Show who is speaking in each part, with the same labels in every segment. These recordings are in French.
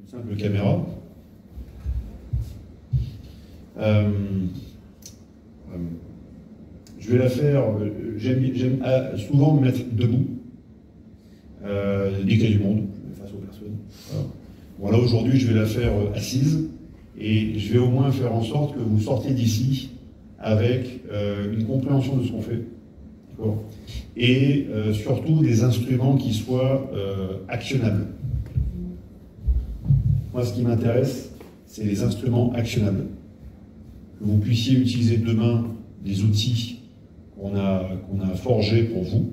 Speaker 1: une simple caméra. Je vais la faire, j'aime souvent me mettre debout, dès qu'il y a du monde, face aux personnes. Voilà, aujourd'hui je vais la faire assise, et je vais au moins faire en sorte que vous sortiez d'ici avec une compréhension de ce qu'on fait, et surtout des instruments qui soient actionnables. Moi, ce qui m'intéresse, c'est les instruments actionnables. Que vous puissiez utiliser demain des outils qu'on a forgés pour vous,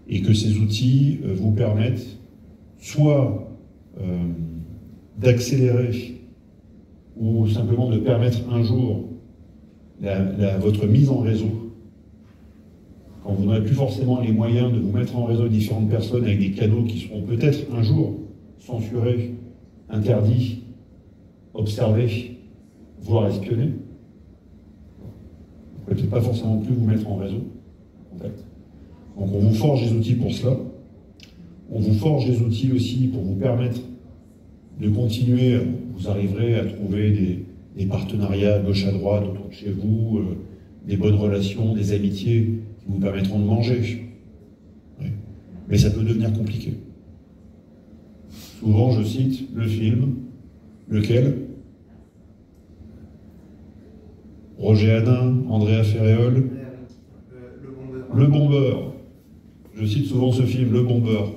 Speaker 1: et que ces outils vous permettent soit d'accélérer ou simplement de permettre un jour votre mise en réseau, quand vous n'aurez plus forcément les moyens de vous mettre en réseau avec différentes personnes avec des canaux qui seront peut-être un jour censurés, interdits, observés, voire espionnés. Vous ne pouvez peut-être pas forcément plus vous mettre en réseau, en contact. Donc on vous forge des outils pour cela. On vous forge des outils aussi pour vous permettre de continuer. Vous arriverez à trouver des partenariats à gauche à droite autour de chez vous, des bonnes relations, des amitiés qui vous permettront de manger. Oui. Mais ça peut devenir compliqué. Souvent, je cite le film, lequel? Roger Hanin, Andrea Ferréol, Le Bombeur. Je cite souvent ce film, Le Bombeur,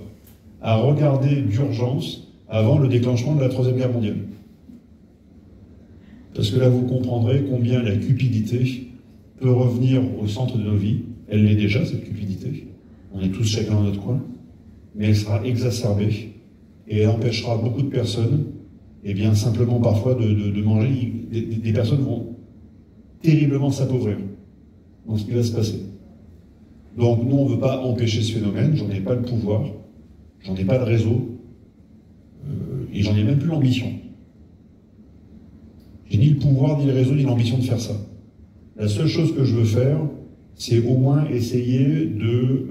Speaker 1: à regarder d'urgence avant le déclenchement de la Troisième Guerre mondiale. Parce que là, vous comprendrez combien la cupidité peut revenir au centre de nos vies. Elle l'est déjà, cette cupidité. On est tous chacun dans notre coin. Mais elle sera exacerbée et elle empêchera beaucoup de personnes, eh bien, simplement parfois de manger. Des personnes vont terriblement s'appauvrir dans ce qui va se passer. Donc, nous, on ne veut pas empêcher ce phénomène. J'en ai pas le pouvoir, j'en ai pas le réseau, et j'en ai même plus l'ambition. J'ai ni le pouvoir, ni le réseau, ni l'ambition de faire ça. La seule chose que je veux faire, c'est au moins essayer de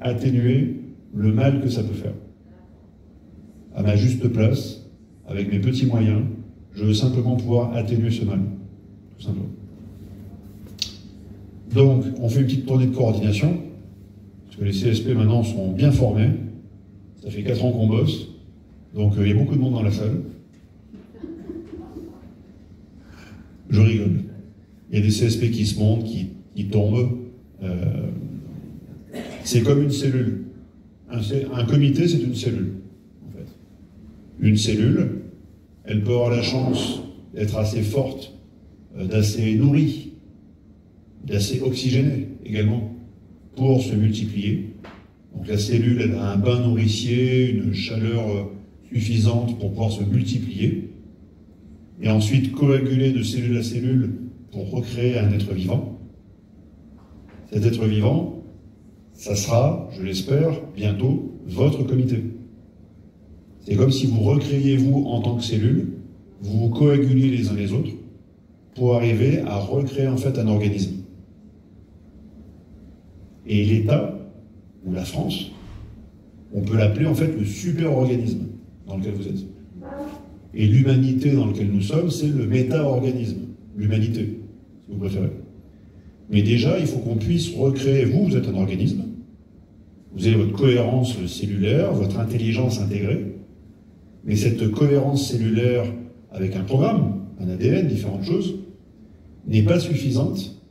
Speaker 1: atténuer le mal que ça peut faire. À ma juste place, avec mes petits moyens, je veux simplement pouvoir atténuer ce mal. Tout simplement. Donc, on fait une petite tournée de coordination, parce que les CSP maintenant sont bien formés. Ça fait 4 ans qu'on bosse, donc il y a beaucoup de monde dans la salle. Je rigole. Il y a des CSP qui se montent, qui tombent. C'est comme une cellule. Un comité, c'est une cellule, en fait. Une cellule, elle peut avoir la chance d'être assez forte, d'assez nourrie, d'assez oxygénée également, pour se multiplier. Donc la cellule, elle a un bain nourricier, une chaleur suffisante pour pouvoir se multiplier, et ensuite coaguler de cellule à cellule pour recréer un être vivant. Cet être vivant, ça sera, je l'espère, bientôt votre comité. C'est comme si vous recréiez vous en tant que cellule, vous vous coaguliez les uns les autres pour arriver à recréer en fait un organisme. Et l'État, ou la France, on peut l'appeler en fait le super-organisme dans lequel vous êtes. Et l'humanité dans laquelle nous sommes, c'est le méta-organisme, l'humanité, si vous préférez. Mais déjà, il faut qu'on puisse recréer, vous êtes un organisme, vous avez votre cohérence cellulaire, votre intelligence intégrée, mais cette cohérence cellulaire avec un programme, un ADN, différentes choses, n'est pas suffisante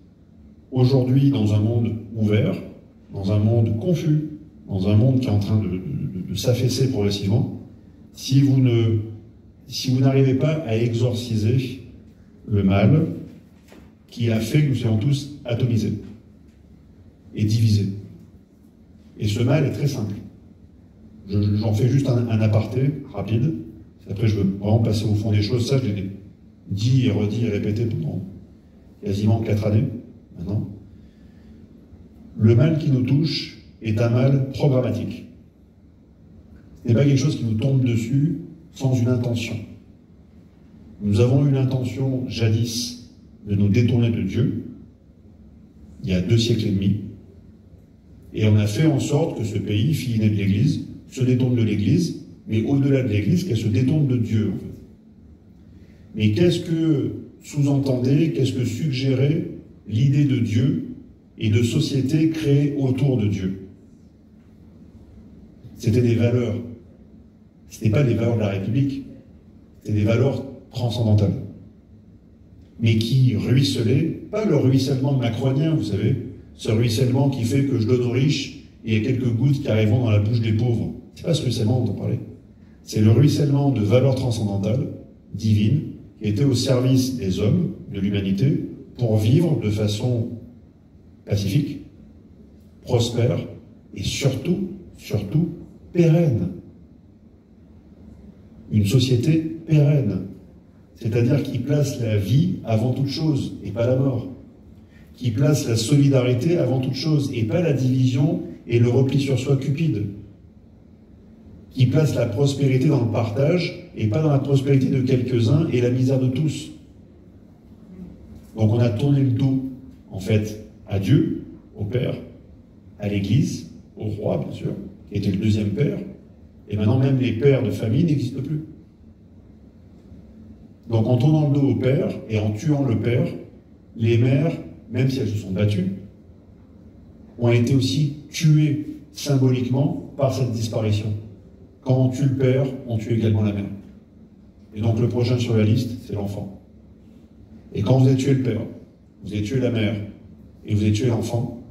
Speaker 1: aujourd'hui dans un monde ouvert, dans un monde confus, dans un monde qui est en train de s'affaisser progressivement, si vous n'arrivez pas à exorciser le mal qui a fait que nous soyons tous atomisés et divisés. Et ce mal est très simple. J'en fais juste un aparté rapide. Après, je veux vraiment passer au fond des choses. Ça, je l'ai dit et redit et répété pendant quasiment 4 années maintenant. Le mal qui nous touche est un mal programmatique. Ce n'est pas quelque chose qui nous tombe dessus sans une intention. Nous avons eu l'intention, jadis, de nous détourner de Dieu, il y a 2 siècles et demi, et on a fait en sorte que ce pays, fille né de l'Église, se détourne de l'Église mais au-delà de l'Église, qu'elle se détourne de Dieu, en fait. Mais qu'est-ce que sous-entendait, qu'est-ce que suggérait l'idée de Dieu et de société créée autour de Dieu? C'était des valeurs. Ce n'était pas des valeurs de la République, c'était des valeurs transcendantales. Mais qui ruisselaient, pas le ruissellement macronien, vous savez, ce ruissellement qui fait que je donne aux riches et il y a quelques gouttes qui arriveront dans la bouche des pauvres. C'est pas ce ruissellement dont on parlait. C'est le ruissellement de valeurs transcendantales, divines, qui étaient au service des hommes, de l'humanité, pour vivre de façon pacifique, prospère et surtout pérenne. Une société pérenne. C'est-à-dire qui place la vie avant toute chose et pas la mort. Qui place la solidarité avant toute chose et pas la division et le repli sur soi cupide. Qui place la prospérité dans le partage et pas dans la prospérité de quelques-uns et la misère de tous. Donc on a tourné le dos, en fait, à Dieu, au Père, à l'Église, au roi, bien sûr, qui était le deuxième père, et maintenant même les pères de famille n'existent plus. Donc en tournant le dos au père et en tuant le père, les mères, même si elles se sont battues, ont été aussi tuées symboliquement par cette disparition. Quand on tue le père, on tue également la mère. Et donc le prochain sur la liste, c'est l'enfant. Et quand vous avez tué le père, vous avez tué la mère, et vous avez tué l'enfant,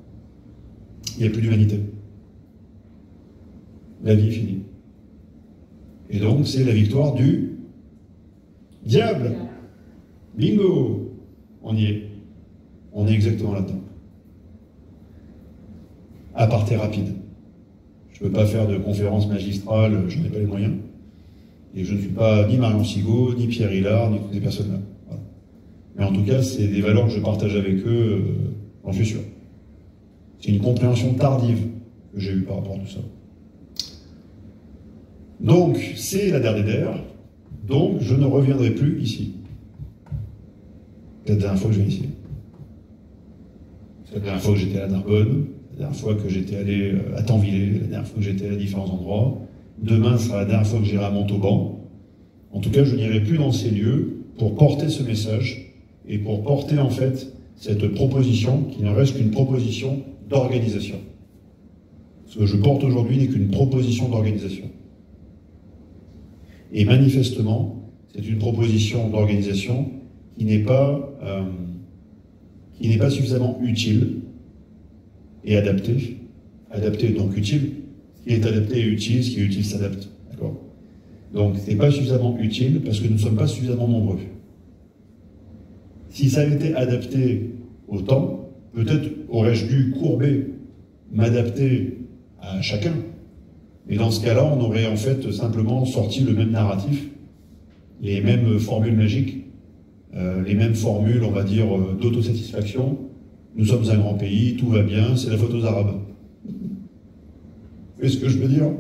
Speaker 1: il n'y a plus d'humanité. La vie est finie. Et donc c'est la victoire du diable. Bingo! On y est. On est exactement là-dedans. Aparté rapide. Je ne peux pas faire de conférence magistrale, je n'ai pas les moyens. Et je ne suis pas ni Marion Sigaud, ni Pierre Hillard, ni toutes ces personnes-là. Voilà. Mais en tout cas, c'est des valeurs que je partage avec eux, j'en suis sûr. C'est une compréhension tardive que j'ai eue par rapport à tout ça. Donc, c'est la dernière, donc je ne reviendrai plus ici. C'est la dernière fois que je viens ici. C'est la dernière fois que j'étais à la Narbonne, la dernière fois que j'étais allé à Tanvillers, la dernière fois que j'étais à différents endroits. Demain sera la dernière fois que j'irai à Montauban. En tout cas, je n'irai plus dans ces lieux pour porter ce message et pour porter en fait cette proposition qui ne reste qu'une proposition d'organisation. Ce que je porte aujourd'hui n'est qu'une proposition d'organisation. Et manifestement, c'est une proposition d'organisation qui n'est pas suffisamment utile et adaptée. Adaptée donc utile. Ce qui est adapté est utile, ce qui est utile s'adapte. D'accord ? Donc, ce n'est pas suffisamment utile parce que nous ne sommes pas suffisamment nombreux. Si ça avait été adapté au temps, peut-être aurais-je dû courber, m'adapter à chacun. Mais dans ce cas-là, on aurait en fait simplement sorti le même narratif, les mêmes formules magiques, les mêmes formules, on va dire, d'autosatisfaction. Nous sommes un grand pays, tout va bien, c'est la faute aux Arabes. Vous voyez ce que je veux dire?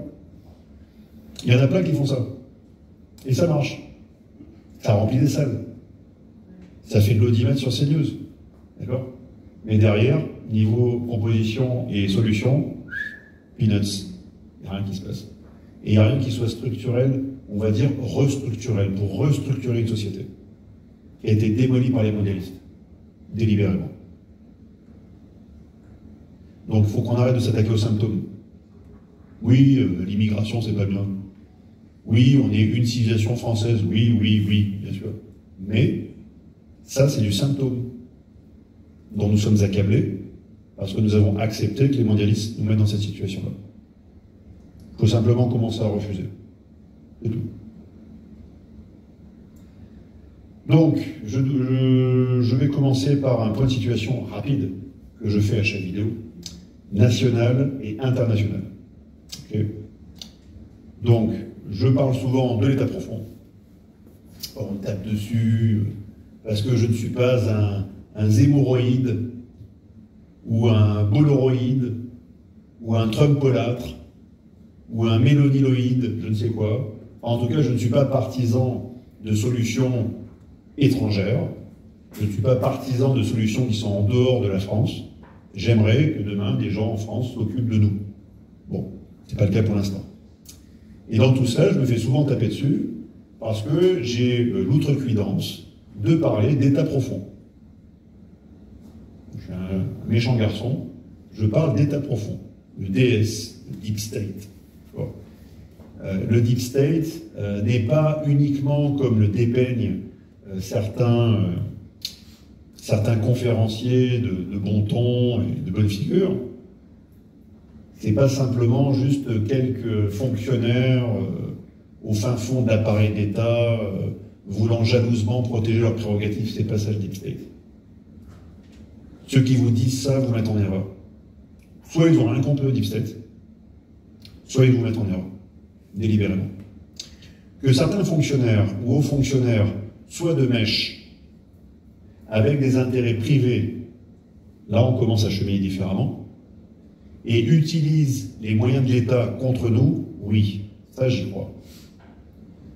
Speaker 1: Il y en a plein qui font ça. Et ça marche. Ça remplit des salles. Ça fait de l'audimat sur CNews. D'accord? Mais derrière, niveau proposition et solution, peanuts. Il n'y a rien qui se passe. Et il n'y a rien qui soit structurel, on va dire restructurel, pour restructurer une société qui a été démolie par les mondialistes, délibérément. Donc il faut qu'on arrête de s'attaquer aux symptômes. Oui, l'immigration, c'est pas bien. Oui, on est une civilisation française, oui, bien sûr. Mais ça, c'est du symptôme dont nous sommes accablés parce que nous avons accepté que les mondialistes nous mettent dans cette situation-là. Il faut simplement commencer à refuser. C'est tout. Donc, je vais commencer par un point de situation rapide que je fais à chaque vidéo, national et international. Okay. Donc, je parle souvent de l'état profond. On me tape dessus parce que je ne suis pas un zémoroïde ou un bolloroïde ou un trumpolâtre ou un méloniloïde, je ne sais quoi. En tout cas, je ne suis pas partisan de solutions étrangères. Je ne suis pas partisan de solutions qui sont en dehors de la France. J'aimerais que demain, des gens en France s'occupent de nous. Bon, c'est pas le cas pour l'instant. Et dans tout cela, je me fais souvent taper dessus, parce que j'ai l'outrecuidance de parler d'état profond. Je suis un méchant garçon, je parle d'état profond, le DS, le Deep State. Bon. Le Deep State n'est pas uniquement, comme le dépeignent certains conférenciers de bon ton et de bonne figure. C'est pas simplement juste quelques fonctionnaires au fin fond de l'appareil d'État voulant jalousement protéger leurs prérogatives. C'est pas ça le Deep State. Ceux qui vous disent ça vous mettent en erreur. Soit ils ont rien compris au Deep State, soit ils vous mettent en erreur, délibérément. Que certains fonctionnaires ou hauts fonctionnaires soient de mèche avec des intérêts privés, là on commence à cheminer différemment, et utilisent les moyens de l'État contre nous, oui, ça j'y crois.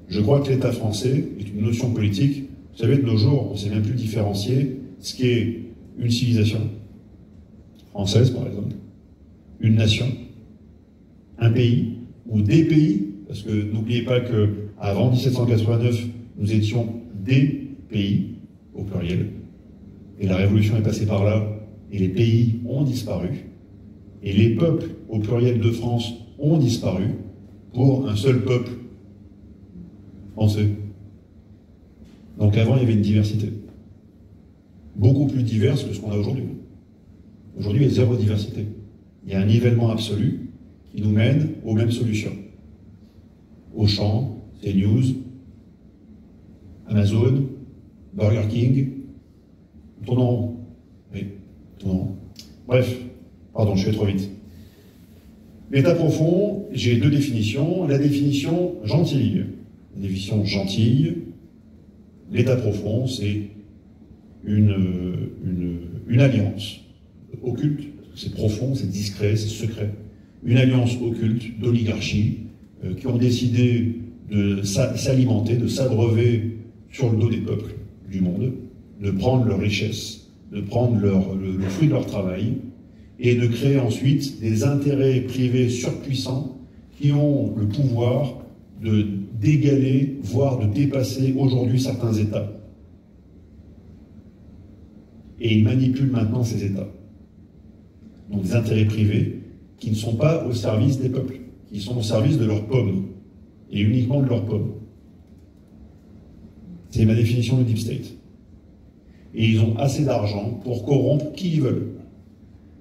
Speaker 1: Je crois que l'État français est une notion politique. Vous savez, de nos jours, on ne sait même plus différencier ce qui est une civilisation française, par exemple, une nation, un pays, ou des pays, parce que n'oubliez pas qu'avant 1789, nous étions des pays, au pluriel, et la Révolution est passée par là, et les pays ont disparu, et les peuples, au pluriel de France, ont disparu, pour un seul peuple français. Donc avant, il y avait une diversité. Beaucoup plus diverse que ce qu'on a aujourd'hui. Aujourd'hui, il y a zéro diversité. Il y a un nivellement absolu qui nous mène aux mêmes solutions. Auchan, CNews, Amazon, Burger King, tournons. Oui, tournons. Bref, pardon, je fais trop vite. L'état profond, j'ai deux définitions. La définition gentille. La définition gentille, l'état profond, c'est une alliance occulte, c'est profond, c'est discret, c'est secret. Une alliance occulte d'oligarchies qui ont décidé de s'alimenter, de s'abreuver sur le dos des peuples du monde, de prendre leurs richesses, de prendre le fruit de leur travail, et de créer ensuite des intérêts privés surpuissants qui ont le pouvoir d'égaler, voire de dépasser aujourd'hui certains États. Et ils manipulent maintenant ces États. Donc des intérêts privés qui ne sont pas au service des peuples, qui sont au service de leurs pommes, et uniquement de leurs pommes. C'est ma définition de Deep State. Et ils ont assez d'argent pour corrompre qui ils veulent.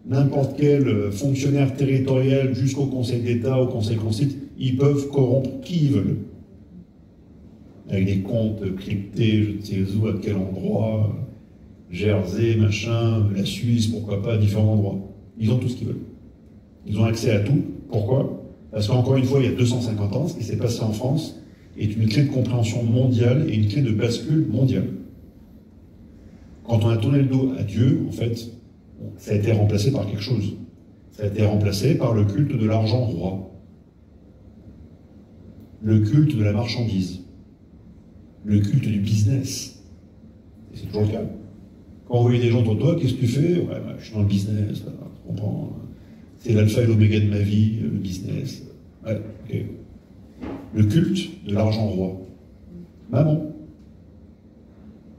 Speaker 1: N'importe quel fonctionnaire territorial jusqu'au Conseil d'État, au Conseil constitutionnel, ils peuvent corrompre qui ils veulent. Avec des comptes cryptés, je ne sais où, à quel endroit, Jersey, machin, la Suisse, pourquoi pas, à différents endroits. Ils ont tout ce qu'ils veulent. Ils ont accès à tout. Pourquoi? Parce qu'encore une fois, il y a 250 ans, ce qui s'est passé en France est une clé de compréhension mondiale et une clé de bascule mondiale. Quand on a tourné le dos à Dieu, en fait, ça a été remplacé par quelque chose. Ça a été remplacé par le culte de l'argent roi. Le culte de la marchandise. Le culte du business. Et c'est toujours le cas. Quand vous voyez des gens autour de toi, qu'est-ce que tu fais? Ouais, bah, je suis dans le business, là, tu comprends. C'est l'alpha et l'oméga de ma vie, le business. Ouais, ok. Le culte de l'argent roi. Maman.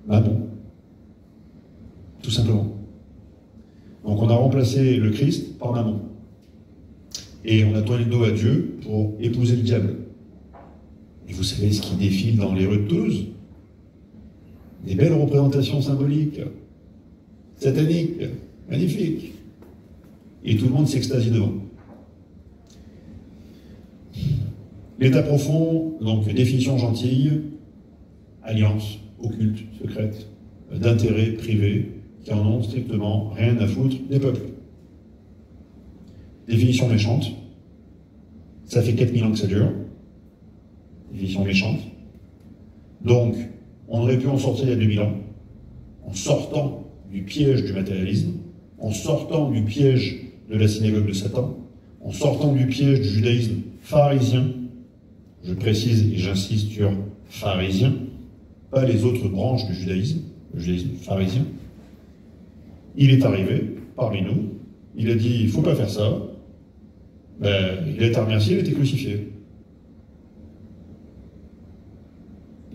Speaker 1: Maman. Tout simplement. Donc on a remplacé le Christ par maman. Et on a tourné le dos à Dieu pour épouser le diable. Et vous savez ce qui défile dans les rues de Toulouse? Des belles représentations symboliques, sataniques, magnifiques. Et tout le monde s'extasie devant. L'état profond, donc définition gentille, alliance occulte, secrète, d'intérêts privés qui en ont strictement rien à foutre des peuples. Définition méchante, ça fait 4000 ans que ça dure. Définition méchante. Donc, on aurait pu en sortir il y a 2000 ans, en sortant du piège du matérialisme, en sortant du piège de la synagogue de Satan, en sortant du piège du judaïsme pharisien, je précise et j'insiste sur pharisien, pas les autres branches du judaïsme, le judaïsme pharisien. Il est arrivé parmi nous, il a dit il ne faut pas faire ça, ben, il a été remercié, il a été crucifié.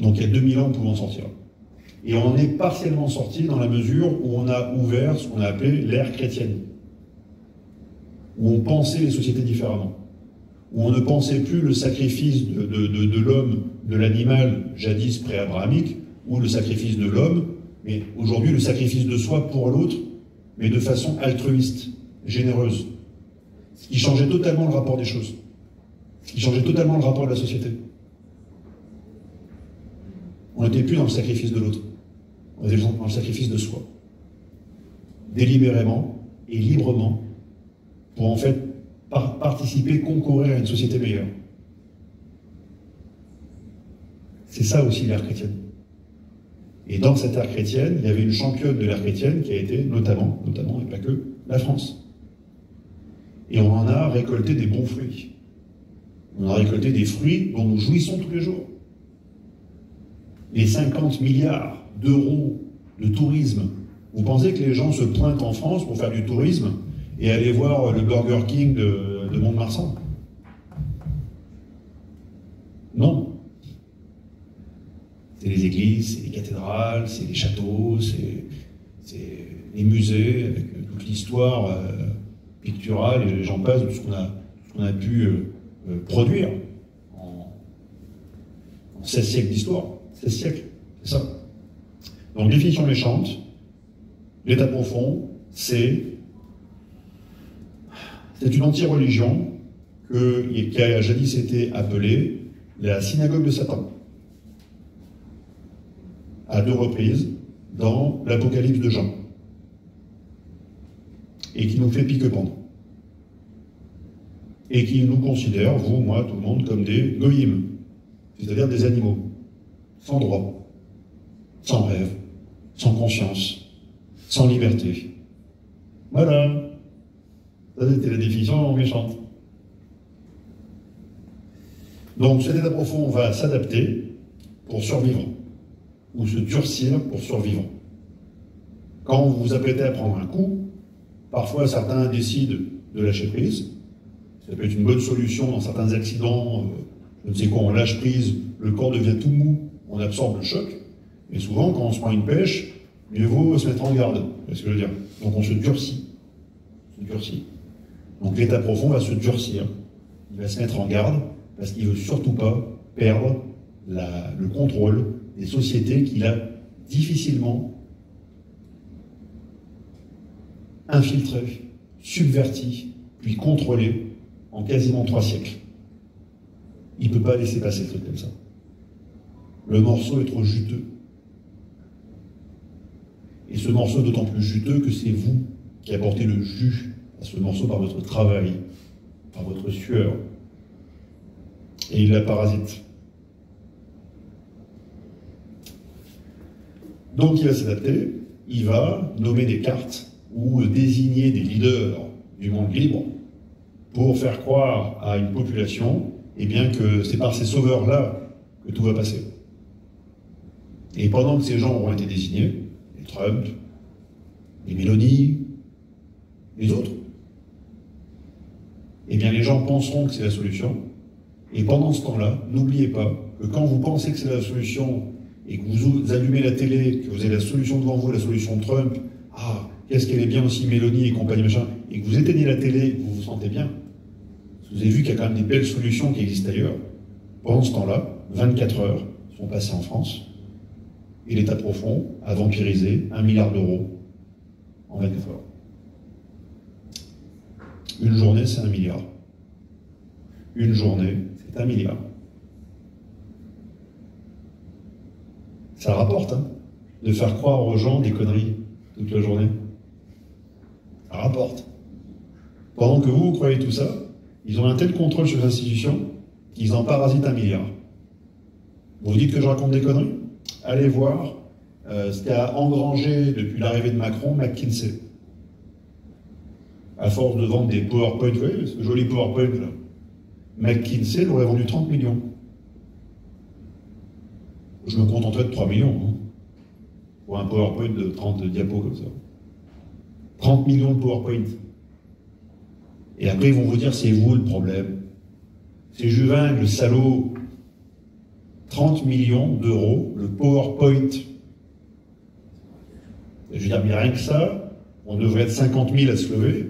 Speaker 1: Donc il y a 2000 ans, on pouvait en sortir. Et on en est partiellement sorti dans la mesure où on a ouvert ce qu'on a appelé l'ère chrétienne, où on pensait les sociétés différemment, où on ne pensait plus le sacrifice de l'homme, de l'animal, jadis pré-abrahamique, ou le sacrifice de l'homme, mais aujourd'hui le sacrifice de soi pour l'autre, mais de façon altruiste, généreuse. Ce qui changeait totalement le rapport des choses. Ce qui changeait totalement le rapport de la société. On n'était plus dans le sacrifice de l'autre. On était dans le sacrifice de soi. Délibérément et librement, pour en fait participer, concourir à une société meilleure. C'est ça aussi l'ère chrétienne. Et dans cette ère chrétienne, il y avait une championne de l'ère chrétienne qui a été notamment, et pas que, la France. Et on en a récolté des bons fruits. On a récolté des fruits dont nous jouissons tous les jours. Les 50 milliards d'euros de tourisme. Vous pensez que les gens se pointent en France pour faire du tourisme et aller voir le Burger King de Mont-de-Marsan? Non. C'est les églises, c'est les cathédrales, c'est les châteaux, c'est les musées, avec toute l'histoire picturale, et j'en passe, de ce qu'on a pu produire en 16 siècles d'histoire. 16 siècles, c'est ça. Donc, définition méchante, l'état profond, c'est une anti-religion qui a jadis été appelée la synagogue de Satan. À 2 reprises dans l'Apocalypse de Jean, et qui nous fait pique-pendre, et qui nous considère, vous, moi, tout le monde, comme des goïms, c'est-à-dire des animaux, sans droit, sans rêve, sans conscience, sans liberté. Voilà, ça c'était la définition méchante. Donc cet état profond va s'adapter pour survivre, ou se durcir pour survivre. Quand vous vous apprêtez à prendre un coup, parfois certains décident de lâcher prise. Ça peut être une bonne solution dans certains accidents, je ne sais quoi, on lâche prise, le corps devient tout mou, on absorbe le choc. Et souvent, quand on se prend une pêche, mieux vaut se mettre en garde. C'est ce que je veux dire. Donc on se durcit. Donc l'état profond va se durcir. Il va se mettre en garde parce qu'il ne veut surtout pas perdre le contrôle des sociétés qu'il a difficilement infiltrées, subverties, puis contrôlées en quasiment 3 siècles. Il ne peut pas laisser passer le truc comme ça. Le morceau est trop juteux. Et ce morceau est d'autant plus juteux que c'est vous qui apportez le jus à ce morceau par votre travail, par votre sueur. Et il la parasite. Donc il va s'adapter, il va nommer des cartes ou désigner des leaders du monde libre pour faire croire à une population bien que c'est par ces sauveurs-là que tout va passer. Et pendant que ces gens auront été désignés, les Trump, les Mélanie, les autres, bien les gens penseront que c'est la solution. Et pendant ce temps-là, n'oubliez pas que quand vous pensez que c'est la solution et que vous allumez la télé, que vous avez la solution devant vous, la solution de Trump, ah, qu'est-ce qu'elle est bien aussi Mélanie et compagnie machin, et que vous éteignez la télé et que vous vous sentez bien, vous avez vu qu'il y a quand même des belles solutions qui existent ailleurs. Pendant ce temps-là, 24 heures sont passées en France, et l'état profond a vampirisé 1 milliard d'euros en 24 heures. Une journée, c'est 1 milliard. Une journée, c'est 1 milliard. Ça rapporte, hein, de faire croire aux gens des conneries toute la journée. Ça rapporte. Pendant que vous croyez tout ça, ils ont un tel contrôle sur les institutions qu'ils en parasitent 1 milliard. Vous dites que je raconte des conneries? Allez voir ce qu'a engrangé depuis l'arrivée de Macron McKinsey. À force de vendre des PowerPoint, vous voyez, ce joli PowerPoint là. McKinsey l'aurait vendu 30 millions. Je me contenterais de 3 millions, hein, pour un PowerPoint de 30 diapos comme ça. 30 millions de PowerPoint. Et après, ils vont vous dire, c'est vous le problème. C'est Juvin, le salaud. 30 millions d'euros, le PowerPoint. Je veux dire, mais rien que ça, on devrait être 50 000 à se lever,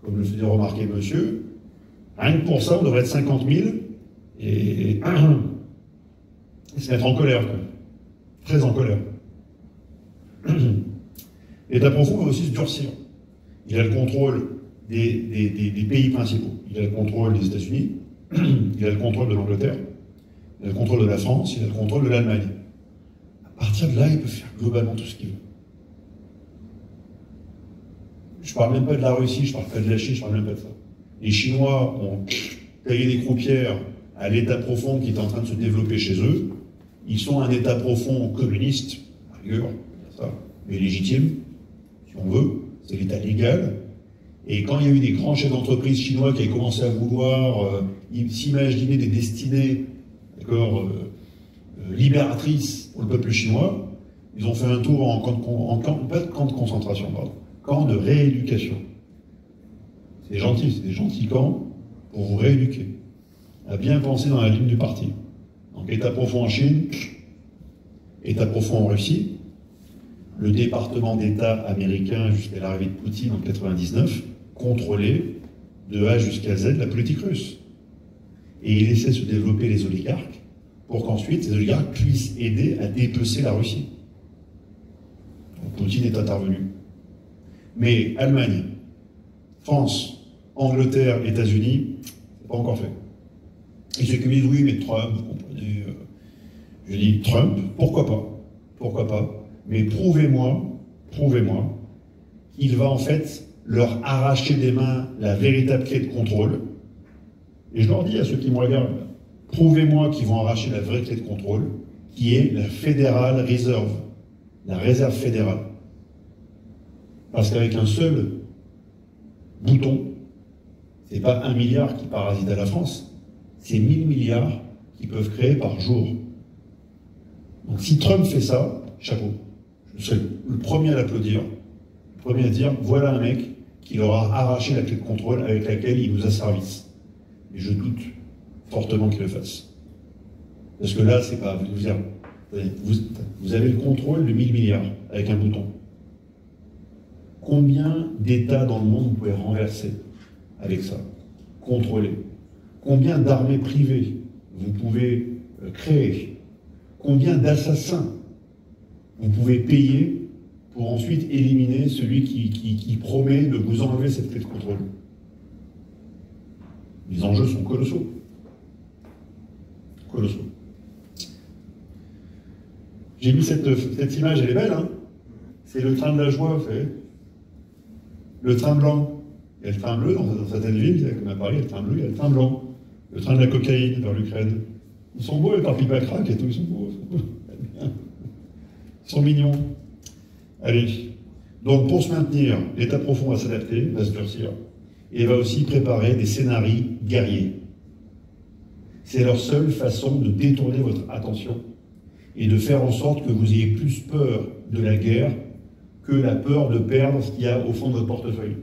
Speaker 1: comme le faisait remarquer monsieur. Rien que pour ça, on devrait être 50 000 et se mettre en colère, quoi. Très en colère. L'État profond va aussi se durcir. Il a le contrôle des pays principaux. Il a le contrôle des États-Unis, il a le contrôle de l'Angleterre, il a le contrôle de la France, il a le contrôle de l'Allemagne. À partir de là, il peut faire globalement tout ce qu'il veut. Je ne parle même pas de la Russie, je ne parle pas de la Chine, je ne parle même pas de ça. Les Chinois ont taillé des croupières à l'État profond qui est en train de se développer chez eux. Ils sont un État profond communiste, à rigueur, ça, mais légitime, si on veut, c'est l'État légal. Et quand il y a eu des grands chefs d'entreprise chinois qui avaient commencé à vouloir s'imaginer des destinées libératrices pour le peuple chinois, ils ont fait un tour pas de camp de concentration, pardon, camp de rééducation. C'est gentil, c'est des gentils camps pour vous rééduquer, à bien penser dans la ligne du parti. Donc État profond en Chine, État profond en Russie, le département d'État américain jusqu'à l'arrivée de Poutine en 1999, contrôler de A jusqu'à Z la politique russe. Et il essaie de se développer les oligarques pour qu'ensuite ces oligarques puissent aider à dépecer la Russie. Donc Poutine est intervenu. Mais Allemagne, France, Angleterre, États-Unis, c'est pas encore fait. Et ceux qui me disent oui, mais Trump, vous comprenez, je dis Trump, pourquoi pas, mais prouvez-moi qu'il va en fait leur arracher des mains la véritable clé de contrôle. Et je leur dis à ceux qui me regardent, prouvez-moi qu'ils vont arracher la vraie clé de contrôle, qui est la Federal Reserve, la réserve fédérale. Parce qu'avec un seul bouton, c'est pas 1 milliard qui parasite à la France, c'est 1000 milliards qu'ils peuvent créer par jour. Donc si Trump fait ça, chapeau. Je serai le premier à l'applaudir, le premier à dire, voilà un mec qui leur a arraché la clé de contrôle avec laquelle il nous a service. Et je doute fortement qu'il le fasse. Parce que là, c'est pas... Vous avez le contrôle de 1000 milliards avec un bouton. Combien d'États dans le monde vous pouvez renverser avec ça? Contrôler. Combien d'armées privées vous pouvez créer? Combien d'assassins vous pouvez payer pour ensuite éliminer celui qui promet de vous enlever cette clé de contrôle? Les enjeux sont colossaux. Colossaux. J'ai mis cette image, elle est belle, hein? C'est le train de la joie, vous savez. Le train blanc. Il y a le train bleu dans certaines villes, comme à Paris, il y a le train bleu, il y a le train blanc. Le train de la cocaïne vers l'Ukraine. Ils sont beaux, les parpilles à crack et tout, ils sont beaux. Ils sont mignons. Allez. Donc, pour se maintenir, l'État profond va s'adapter, va se durcir, et va aussi préparer des scénarios guerriers. C'est leur seule façon de détourner votre attention et de faire en sorte que vous ayez plus peur de la guerre que la peur de perdre ce qu'il y a au fond de votre portefeuille.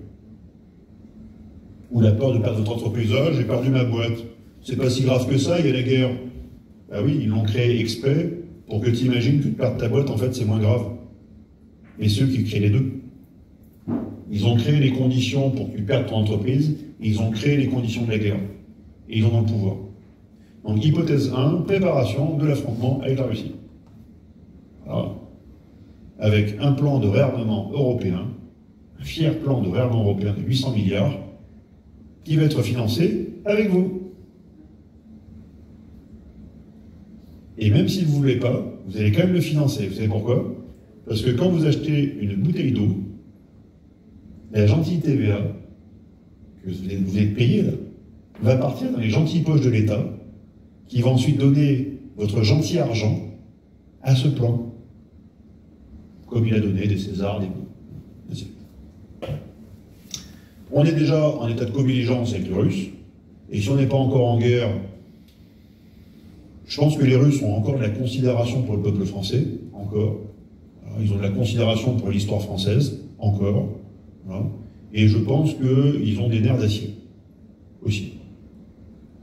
Speaker 1: Ou la peur de perdre votre entreprise. Ah, j'ai perdu ma boîte. C'est pas si grave que ça, il y a la guerre. Ah oui, ils l'ont créé exprès pour que tu imagines que de perdre ta boîte, en fait, c'est moins grave. Et ceux qui créent les deux. Ils ont créé les conditions pour que tu perdes ton entreprise, et ils ont créé les conditions de la guerre. Et ils en ont le pouvoir. Donc, hypothèse 1, préparation de l'affrontement avec la Russie. Voilà. Avec un plan de réarmement européen, un fier plan de réarmement européen de 800 milliards, qui va être financé avec vous. Et même si vous ne voulez pas, vous allez quand même le financer. Vous savez pourquoi? Parce que quand vous achetez une bouteille d'eau, la gentille TVA, que vous êtes payé là, va partir dans les gentilles poches de l'État, qui va ensuite donner votre gentil argent à ce plan. Comme il a donné des Césars, des... On est déjà en état de co-belligérance avec les Russes, et si on n'est pas encore en guerre, je pense que les Russes ont encore de la considération pour le peuple français, encore. Alors, ils ont de la considération pour l'histoire française, encore. Voilà. Et je pense qu'ils ont des nerfs d'acier, aussi.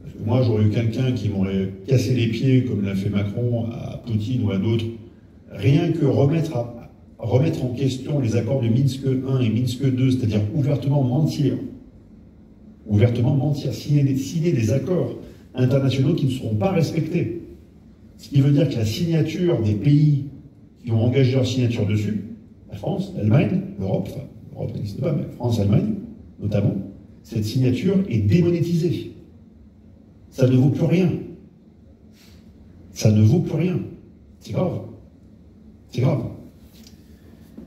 Speaker 1: Parce que moi j'aurais eu quelqu'un qui m'aurait cassé les pieds, comme l'a fait Macron à Poutine ou à d'autres, rien que remettre en question les accords de Minsk 1 et Minsk 2, c'est-à-dire ouvertement mentir, signer des accords internationaux qui ne seront pas respectés. Ce qui veut dire que la signature des pays qui ont engagé leur signature dessus, la France, l'Allemagne, l'Europe, enfin, l'Europe n'existe pas, mais France, Allemagne, notamment, cette signature est démonétisée. Ça ne vaut plus rien. Ça ne vaut plus rien. C'est grave. C'est grave.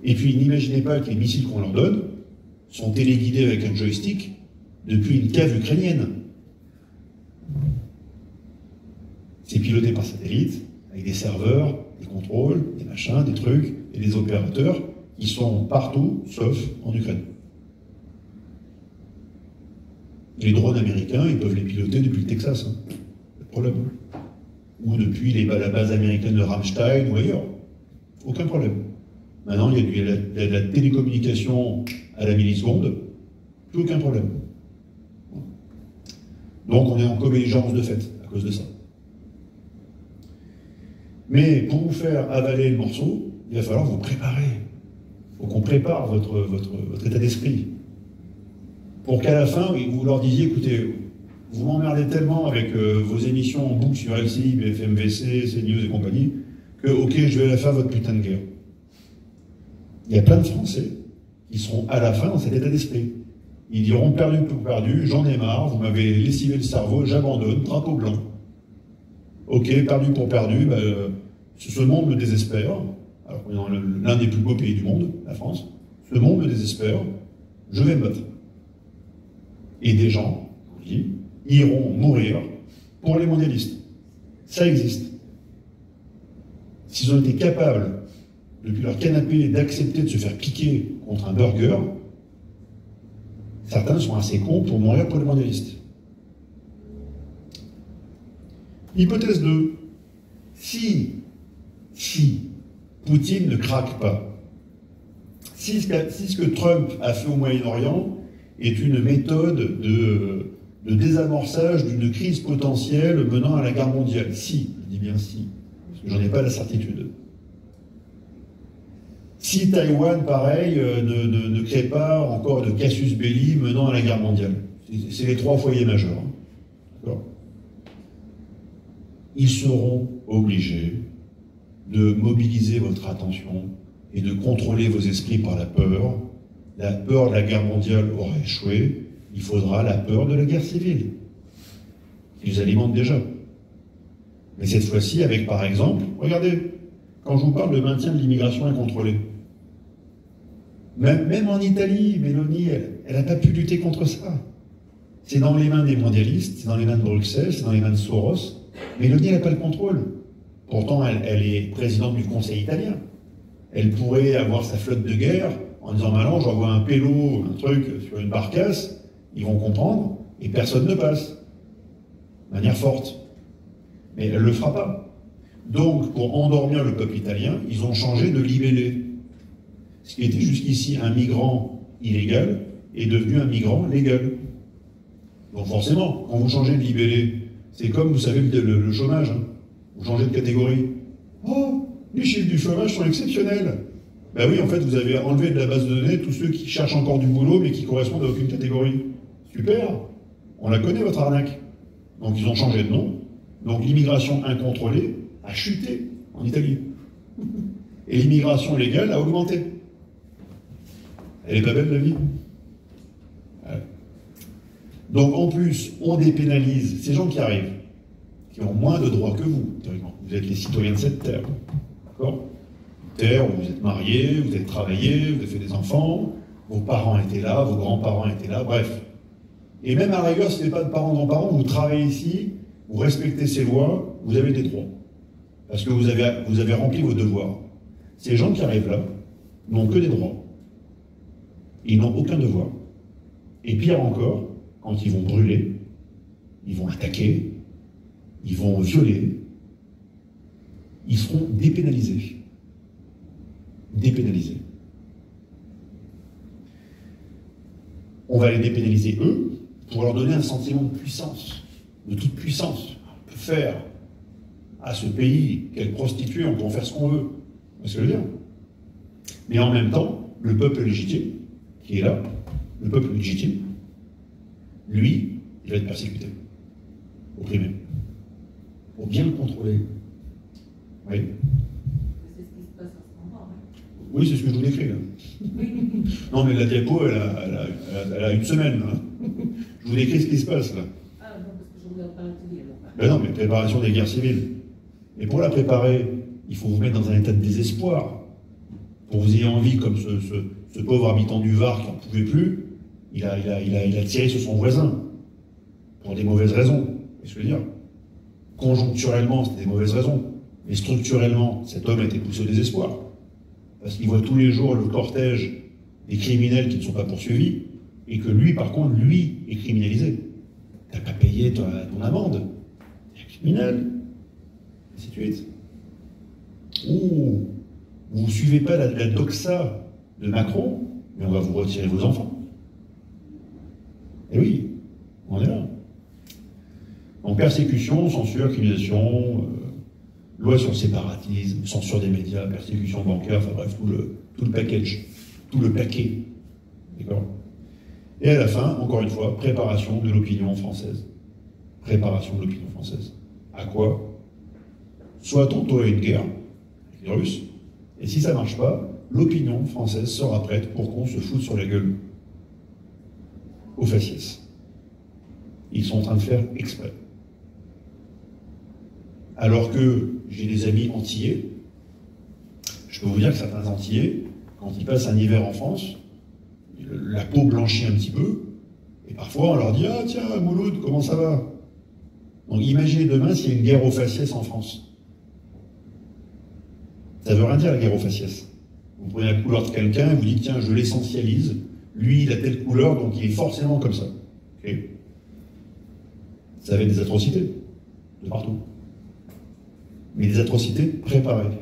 Speaker 1: Et puis, n'imaginez pas que les missiles qu'on leur donne sont téléguidés avec un joystick depuis une cave ukrainienne. C'est piloté par satellite, avec des serveurs, des contrôles, des machins, des trucs, et des opérateurs qui sont partout, sauf en Ukraine. Les drones américains, ils peuvent les piloter depuis le Texas, hein. Pas de problème. Ou depuis la base américaine de Ramstein ou ailleurs. Aucun problème. Maintenant, il y a de la télécommunication à la milliseconde, plus aucun problème. Donc on est en co-belligérance de fait, à cause de ça. Mais pour vous faire avaler le morceau, il va falloir vous préparer. Il faut qu'on prépare votre état d'esprit. Pour qu'à la fin, vous leur disiez, écoutez, vous m'emmerdez tellement avec vos émissions en boucle sur LCI, BFM VC, CNews et compagnie, que, ok, je vais la faire votre putain de guerre. Il y a plein de Français qui seront à la fin dans cet état d'esprit. Ils diront, perdu pour perdu, j'en ai marre, vous m'avez lessivé le cerveau, j'abandonne, drapeau blanc. Ok, perdu pour perdu, ce monde me désespère. Alors qu'on est dans l'un des plus beaux pays du monde, la France. Ce monde me désespère, je vais me battre. Et des gens, je vous dis, iront mourir pour les mondialistes. Ça existe. S'ils ont été capables, depuis leur canapé, d'accepter de se faire piquer contre un burger, certains sont assez cons pour mourir pour les mondialistes. Hypothèse 2. Si Poutine ne craque pas, si ce que Trump a fait au Moyen-Orient est une méthode de désamorçage d'une crise potentielle menant à la guerre mondiale, si, je dis bien si, parce que j'en ai pas la certitude. Si Taïwan, pareil, ne crée pas encore de casus belli menant à la guerre mondiale. C'est les 3 foyers majeurs. Hein. D'accord. Ils seront obligés de mobiliser votre attention et de contrôler vos esprits par la peur. La peur de la guerre mondiale aura échoué, il faudra la peur de la guerre civile. Ils alimentent déjà. Mais cette fois-ci avec, par exemple, regardez, quand je vous parle de maintien de l'immigration incontrôlée, même en Italie, Mélanie, elle n'a pas pu lutter contre ça. C'est dans les mains des mondialistes, c'est dans les mains de Bruxelles, c'est dans les mains de Soros. Mélanie, elle n'a pas le contrôle. Pourtant, elle est présidente du Conseil italien. Elle pourrait avoir sa flotte de guerre en disant, maintenant, j'envoie un pélo, un truc sur une barcasse, ils vont comprendre, et personne ne passe. De manière forte. Mais elle ne le fera pas. Donc, pour endormir le peuple italien, ils ont changé de libellé. Ce qui était jusqu'ici un migrant illégal est devenu un migrant légal. Donc forcément, quand vous changez de libellé, c'est comme, vous savez, le chômage. Hein. Vous changez de catégorie. Oh, les chiffres du chômage sont exceptionnels. Ben oui, en fait, vous avez enlevé de la base de données tous ceux qui cherchent encore du boulot, mais qui correspondent à aucune catégorie. Super. On la connaît, votre arnaque. Donc ils ont changé de nom. Donc l'immigration incontrôlée a chuté en Italie. Et l'immigration légale a augmenté. Elle est pas belle, la vie. Ouais. Donc en plus, on dépénalise ces gens qui arrivent, qui ont moins de droits que vous, théoriquement. Vous êtes les citoyens de cette terre. D'accord ? Terre où vous êtes mariés, vous avez travaillé, vous avez fait des enfants, vos parents étaient là, vos grands-parents étaient là, bref. Et même à la rigueur, si vous n'êtes pas de parents, grands-parents, vous travaillez ici, vous respectez ces lois, vous avez des droits. Parce que vous avez rempli vos devoirs. Ces gens qui arrivent là n'ont que des droits. Ils n'ont aucun devoir. Et pire encore, quand ils vont brûler, ils vont attaquer, ils vont violer, ils seront dépénalisés. Dépénalisés. On va les dépénaliser eux pour leur donner un sentiment de puissance. de toute puissance. On peut faire à ce pays quelle prostituée, on peut en faire ce qu'on veut. C'est ce que je veux dire. Mais en même temps, le peuple légitime, qui est là, le peuple légitime, lui, il va être persécuté, opprimé, pour bien le contrôler. Oui.
Speaker 2: C'est ce qui se passe en ce moment. Hein.
Speaker 1: Oui, c'est ce que je vous décris là. Non, mais la diapo, elle a une semaine. Là. Je vous décris ce qui se passe là.
Speaker 2: Ah non, parce que je ne regarde pas la télé alors.
Speaker 1: Ben non, mais préparation des guerres civiles. Et pour la préparer, il faut vous mettre dans un état de désespoir. Pour que vous ayez envie, comme ce pauvre habitant du Var qui n'en pouvait plus, il a tiré sur son voisin. Pour des mauvaises raisons. C'est ce que je veux dire. Conjoncturellement, c'était des mauvaises raisons. Mais structurellement, cet homme a été poussé au désespoir. Parce qu'il voit tous les jours le cortège des criminels qui ne sont pas poursuivis, et que lui, par contre, lui, est criminalisé. T'as pas payé ton amende. T'es un criminel. Et ainsi de suite. Ouh, vous ne suivez pas la doxa de Macron, mais on va vous retirer vos enfants. Et oui, on est là. Donc persécution, censure, criminalisation, loi sur le séparatisme, censure des médias, persécution bancaire, enfin bref, tout le package, tout le paquet. D'accord? Et à la fin, encore une fois, préparation de l'opinion française. Préparation de l'opinion française. À quoi? Soit tantôt à une guerre avec les Russes, et si ça ne marche pas, l'opinion française sera prête pour qu'on se foute sur la gueule aux faciès. Ils sont en train de faire exprès. Alors que j'ai des amis antillais, je peux vous dire que certains antillais, quand ils passent un hiver en France, la peau blanchit un petit peu, et parfois on leur dit « Ah tiens, Mouloud, comment ça va ?» Donc imaginez demain s'il y a une guerre aux faciès en France. Ça veut rien dire la guerre aux faciès. Vous prenez la couleur de quelqu'un et vous dites « Tiens, je l'essentialise, lui il a telle couleur, donc il est forcément comme ça. Okay. » Ça avait des atrocités, de partout. Mais des atrocités préparées.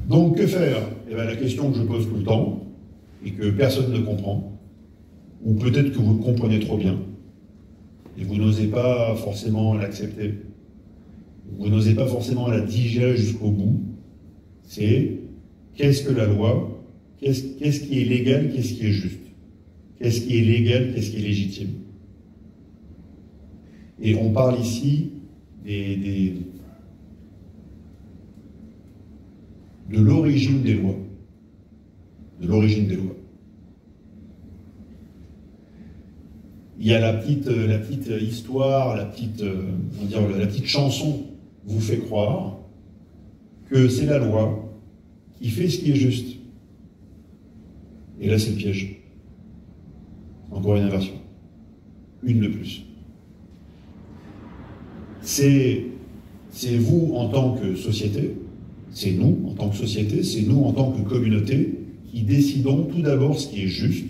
Speaker 1: Donc, que faire? Eh bien, la question que je pose tout le temps, et que personne ne comprend, ou peut-être que vous le comprenez trop bien, et vous n'osez pas forcément l'accepter, vous n'osez pas forcément la digérer jusqu'au bout, c'est qu'est-ce que la loi? Qu'est-ce qui est légal? Qu'est-ce qui est juste? Qu'est-ce qui est légal? Qu'est-ce qui est légitime? Et on parle ici de l'origine des lois. De l'origine des lois. Il y a la petite histoire, la petite chanson vous fait croire que c'est la loi qui fait ce qui est juste. Et là, c'est le piège. Encore une inversion. Une de plus. C'est vous en tant que société, c'est nous en tant que société, c'est nous en tant que communauté qui décidons tout d'abord ce qui est juste,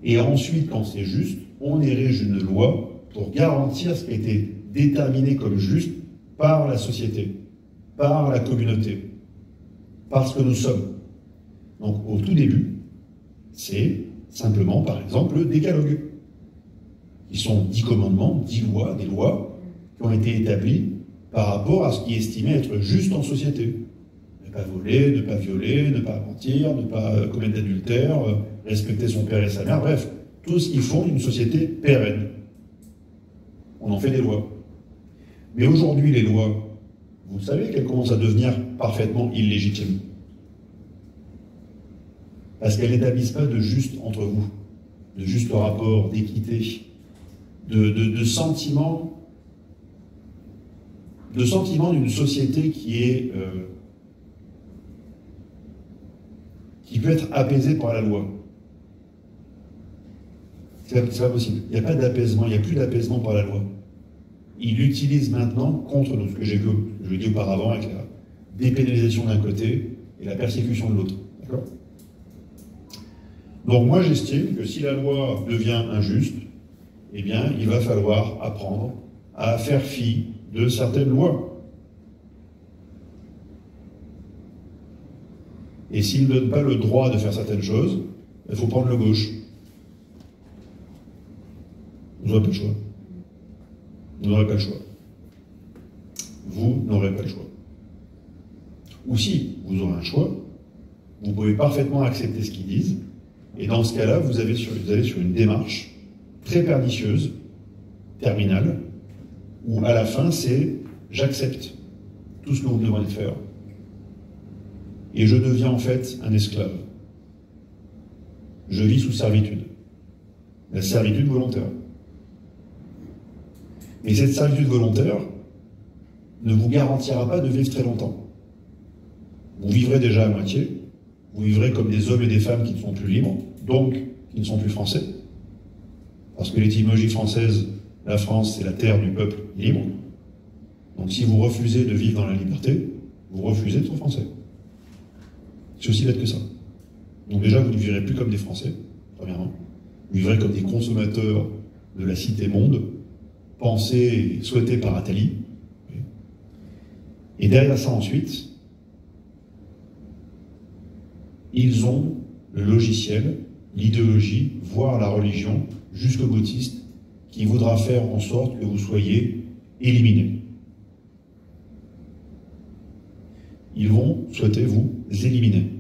Speaker 1: et ensuite, quand c'est juste, on érige une loi pour garantir ce qui a été déterminé comme juste par la société, par la communauté, par ce que nous sommes. Donc au tout début, c'est simplement, par exemple, le décalogue, qui sont 10 commandements, 10 lois, des lois qui ont été établis par rapport à ce qui est estimé être juste en société. Ne pas voler, ne pas violer, ne pas mentir, ne pas commettre d'adultère, respecter son père et sa mère, bref, tout ce qui fonde une société pérenne. On en fait des lois. Mais aujourd'hui, les lois, vous savez qu'elles commencent à devenir parfaitement illégitimes. Parce qu'elles n'établissent pas de juste entre vous, de juste rapport, d'équité, de sentiment d'une société qui peut être apaisée par la loi. C'est pas possible. Il n'y a pas d'apaisement, il n'y a plus d'apaisement par la loi. Il l'utilise maintenant contre nous, ce que j'ai dit auparavant avec la dépénalisation d'un côté et la persécution de l'autre. D'accord ? Donc moi j'estime que si la loi devient injuste, eh bien il va falloir apprendre à faire fi de certaines lois. Et s'il ne donne pas le droit de faire certaines choses, il faut prendre le gauche. Vous n'aurez pas le choix. Vous n'aurez pas le choix. Vous n'aurez pas le choix. Ou si vous aurez un choix, vous pouvez parfaitement accepter ce qu'ils disent, et dans ce cas-là, vous allez sur une démarche très pernicieuse, terminale, où à la fin, c'est « j'accepte tout ce que vous me demandez de faire ». Et je deviens en fait un esclave. Je vis sous servitude. La servitude volontaire. Et cette servitude volontaire ne vous garantira pas de vivre très longtemps. Vous vivrez déjà à moitié, vous vivrez comme des hommes et des femmes qui ne sont plus libres, donc qui ne sont plus français. Parce que l'étymologie française, la France, c'est la terre du peuple libre. Donc si vous refusez de vivre dans la liberté, vous refusez d'être français. C'est aussi bête que ça. Donc déjà, vous ne vivrez plus comme des Français, premièrement. Vous vivrez comme des consommateurs de la cité-monde, pensés et souhaités par Attali. Et derrière ça, ensuite, ils ont le logiciel, l'idéologie, voire la religion, jusqu'au boutiste, qui voudra faire en sorte que vous soyez éliminés. Ils vont souhaiter vous éliminer.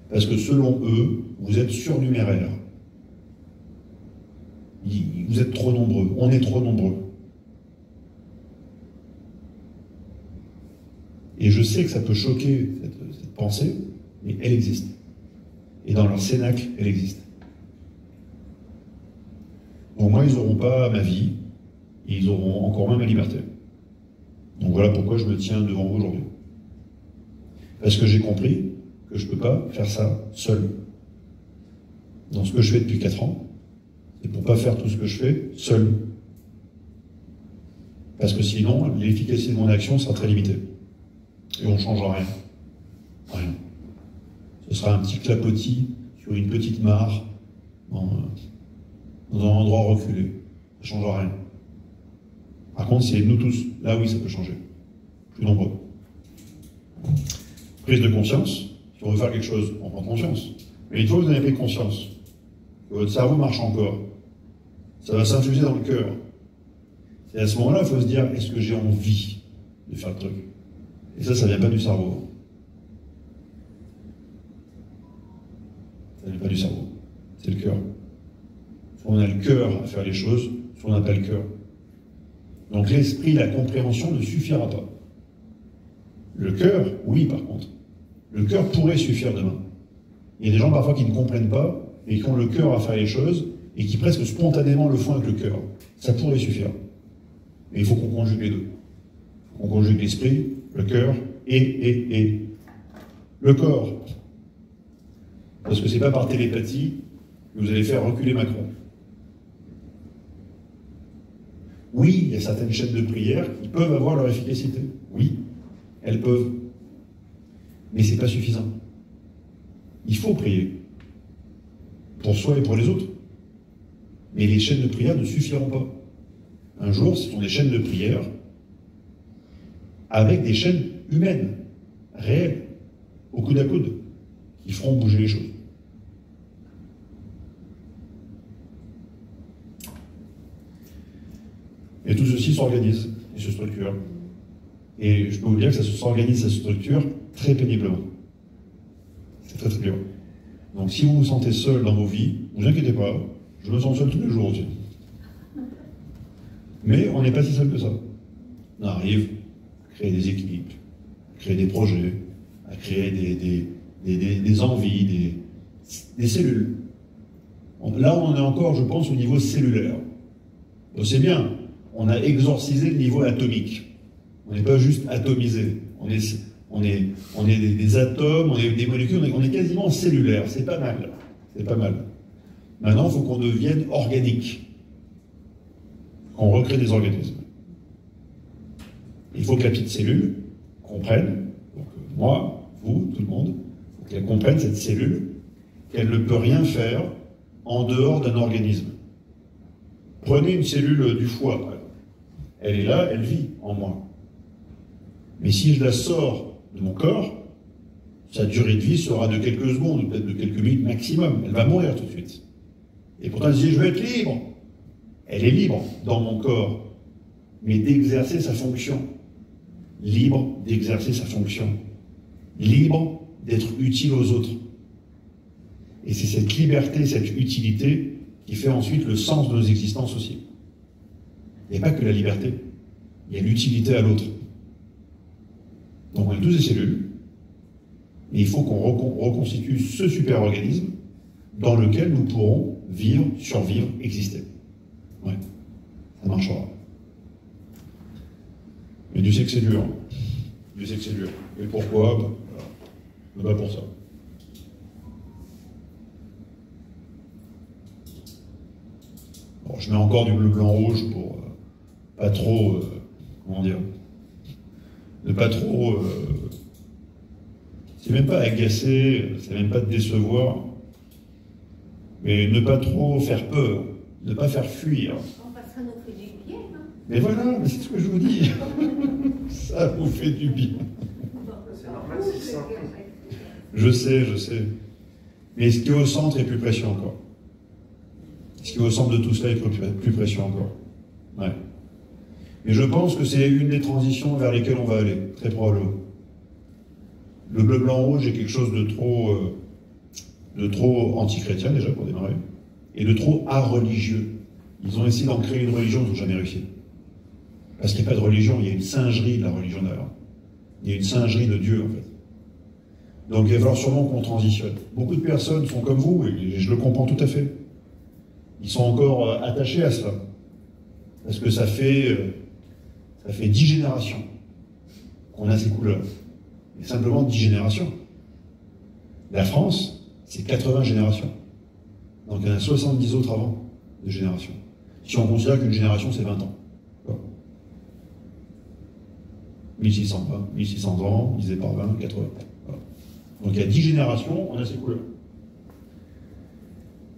Speaker 1: Parce que selon eux, vous êtes surnuméraires. Vous êtes trop nombreux. On est trop nombreux. Et je sais que ça peut choquer cette pensée, mais elle existe. Et dans leur cénacle, elle existe. Donc moi, ils n'auront pas ma vie, et ils auront encore moins ma liberté. Donc voilà pourquoi je me tiens devant vous aujourd'hui. Parce que j'ai compris que je ne peux pas faire ça seul. Dans ce que je fais depuis 4 ans, c'est pour ne pas faire tout ce que je fais seul. Parce que sinon, l'efficacité de mon action sera très limitée. Et on ne changera rien. Rien. Ce sera un petit clapotis sur une petite mare dans un endroit reculé. Ça ne changera rien. Par contre, c'est nous tous. Là, oui, ça peut changer. Plus nombreux. Prise de conscience. Si on veut faire quelque chose, on prend conscience. Mais une fois que vous avez pris conscience, que votre cerveau marche encore, ça va s'infuser dans le cœur. Et à ce moment-là, il faut se dire, est-ce que j'ai envie de faire le truc? Et ça vient pas du cerveau. Ça vient pas du cerveau. C'est le cœur. Soit on a le cœur à faire les choses, soit on n'a pas le cœur. Donc l'esprit, la compréhension ne suffira pas. Le cœur, oui, par contre. Le cœur pourrait suffire demain. Il y a des gens parfois qui ne comprennent pas et qui ont le cœur à faire les choses et qui presque spontanément le font avec le cœur. Ça pourrait suffire. Mais il faut qu'on conjugue les deux. Il faut qu'on conjugue l'esprit, le cœur et le corps. Parce que c'est pas par télépathie que vous allez faire reculer Macron. Oui, il y a certaines chaînes de prière qui peuvent avoir leur efficacité. Oui, elles peuvent. Mais c'est pas suffisant. Il faut prier. Pour soi et pour les autres. Mais les chaînes de prière ne suffiront pas. Un jour, ce sont des chaînes de prière avec des chaînes humaines, réelles, au coude à coude, qui feront bouger les choses. Et tout ceci s'organise et se structure. Et je peux vous dire que ça s'organise, ça se structure très péniblement. C'est très très dur. Donc si vous vous sentez seul dans vos vies, ne vous inquiétez pas, je me sens seul tous les jours aussi. Mais on n'est pas si seul que ça. On arrive à créer des équipes, à créer des projets, à créer des envies, des cellules. Là, on en est encore, je pense, au niveau cellulaire. Donc c'est bien, on a exorcisé le niveau atomique. On n'est pas juste atomisé. On est des atomes, on est des molécules, on est quasiment cellulaire. C'est pas mal. C'est pas mal. Maintenant, il faut qu'on devienne organique. Qu'on recrée des organismes. Il faut que la petite cellule comprenne, donc moi, vous, tout le monde, il faut qu'elle comprenne cette cellule, qu'elle ne peut rien faire en dehors d'un organisme. Prenez une cellule du foie. Elle est là, elle vit en moi. Mais si je la sors de mon corps, sa durée de vie sera de quelques secondes, peut-être de quelques minutes maximum. Elle va mourir tout de suite. Et pourtant, elle disait, je veux être libre. Elle est libre dans mon corps, mais d'exercer sa fonction. Libre d'exercer sa fonction. Libre d'être utile aux autres. Et c'est cette liberté, cette utilité qui fait ensuite le sens de nos existences aussi. Il n'y a pas que la liberté, il y a l'utilité à l'autre. Donc on est tous des cellules, et il faut qu'on reconstitue ce super-organisme dans lequel nous pourrons vivre, survivre, exister. Ouais, ça marchera. Mais Dieu sait que c'est dur. Dieu sait que c'est dur. Et pourquoi? Voilà. Pas pour ça. Bon, je mets encore du bleu, blanc, rouge pour pas trop, comment dire, ne pas trop, c'est même pas agacer, c'est même pas de décevoir, mais ne pas trop faire peur, ne pas faire fuir.
Speaker 3: On passera notre fait du bien, hein.
Speaker 1: Mais voilà, mais c'est ce que je vous dis. Ça vous fait du bien.
Speaker 4: C'est normal, c'est ça.
Speaker 1: Je sais, je sais. Mais ce qui est au centre est plus précieux encore. Ce qui est au centre de tout cela est plus précieux encore. Ouais. Mais je pense que c'est une des transitions vers lesquelles on va aller, très probablement. Le bleu, blanc, rouge est quelque chose de trop anti-chrétien déjà pour démarrer, et de trop a-religieux. Ils ont essayé d'en créer une religion, ils n'ont jamais réussi. Parce qu'il n'y a pas de religion, il y a une singerie de la religion d'ailleurs. Il y a une singerie de Dieu en fait. Donc il va falloir sûrement qu'on transitionne. Beaucoup de personnes sont comme vous, et je le comprends tout à fait. Ils sont encore attachés à cela. Parce que ça fait 10 générations qu'on a ces couleurs. Et simplement 10 générations. La France, c'est 80 générations. Donc il y en a 70 autres avant de générations. Si on considère qu'une génération, c'est 20 ans. 1600 ans, divisé par 20, 80. Voilà. Donc il y a 10 générations, on a ces couleurs.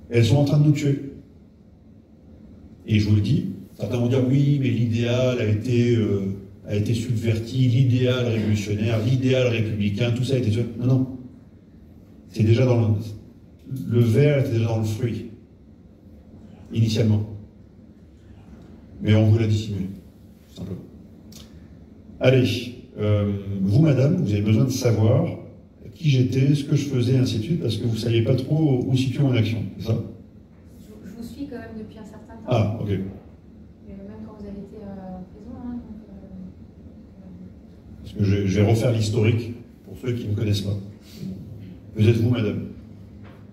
Speaker 1: Elles sont en train de nous tuer. Et je vous le dis, certains vont dire oui, mais l'idéal a été subverti, l'idéal révolutionnaire, l'idéal républicain, tout ça a été tué. Non, non. C'est déjà dans le verre était déjà dans le fruit, initialement. Mais on vous l'a dissimulé, tout simplement. Allez, vous, madame, vous avez besoin de savoir qui j'étais, ce que je faisais, ainsi de suite, parce que vous ne saviez pas trop où situer mon action, c'est ça?
Speaker 3: Je vous suis quand même depuis un certain temps.
Speaker 1: Ah, ok.
Speaker 3: Même quand vous avez été en prison. Hein,
Speaker 1: Parce que je vais refaire l'historique pour ceux qui ne me connaissent pas. Vous êtes vous, madame?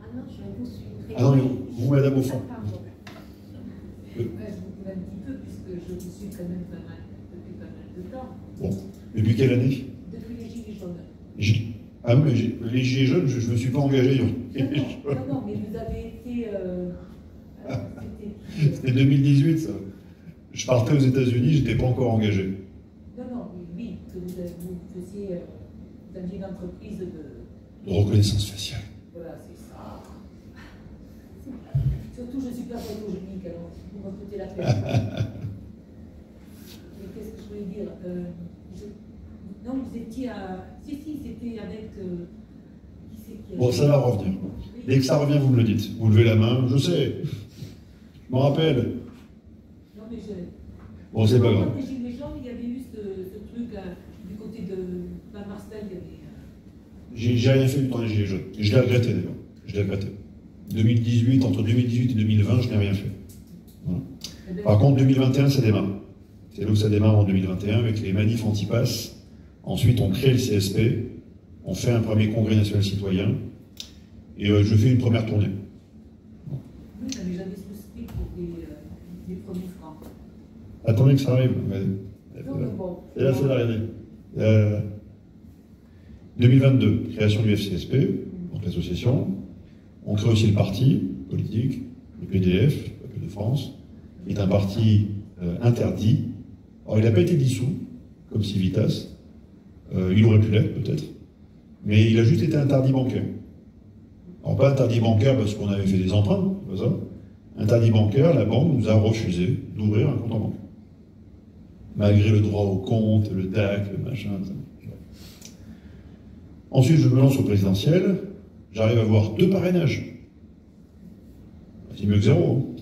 Speaker 3: Ah non, je vous suis.
Speaker 1: Ah non, mais vous, madame, au fond.
Speaker 3: Ah, pardon.
Speaker 2: Ouais, je vous connais un petit peu, puisque je vous suis quand même depuis pas mal de temps.
Speaker 1: Bon. Depuis quelle année?
Speaker 2: Depuis les Gilets jaunes.
Speaker 1: Ah oui, mais les Gilets jaunes, je ne me suis pas engagé.
Speaker 2: Non, mais vous avez été.
Speaker 1: C'était 2018, ça. Je partais aux États-Unis, je n'étais pas encore engagé.
Speaker 2: Non, oui, que vous faisiez. Vous aviez une entreprise de.
Speaker 1: De reconnaissance faciale.
Speaker 2: Voilà, c'est ça. Surtout, je suis pas photogénique, alors vous me foutez la peine. Mais qu'est-ce que je voulais dire Non, vous étiez à. Si, c'était avec. Qui c'est qui a...
Speaker 1: Bon, ça va revenir. Dès que ça revient, vous me le dites. Vous levez la main, je sais. Je m'en rappelle.
Speaker 2: Non, mais je.
Speaker 1: Bon, c'est pas grave.
Speaker 2: Quand les Gilets jaunes, il y avait eu ce truc du côté de Marseille, il y avait.
Speaker 1: J'ai rien fait du temps des Gilets jaunes. Je l'ai regretté d'ailleurs. Je l'ai regretté. 2018, entre 2018 et 2020, je n'ai rien fait. Voilà. Par contre, 2021, ça démarre. C'est là où ça démarre en 2021 avec les manifs anti-pass. Ensuite, on crée le CSP. On fait un premier congrès national citoyen. Et je fais une première tournée.
Speaker 2: Oui, mais j'avais souscrit pour des premiers francs.
Speaker 1: Attendez que ça arrive.
Speaker 2: Non, mais bon.
Speaker 1: Et là, c'est la regardez. 2022, création du FCSP, donc l'association. On crée aussi le parti politique, le PDF, le Peuple de France, qui est un parti interdit. Alors, il n'a pas été dissous, comme Civitas. Il aurait pu l'être, peut-être. Mais il a juste été interdit bancaire. Alors, pas interdit bancaire parce qu'on avait fait des emprunts, c'est pas ça. Interdit bancaire, la banque nous a refusé d'ouvrir un compte en banque. Malgré le droit au compte, le DAC, le machin, ça. Ensuite, je me lance au présidentiel, j'arrive à avoir 2 parrainages. C'est mieux que zéro.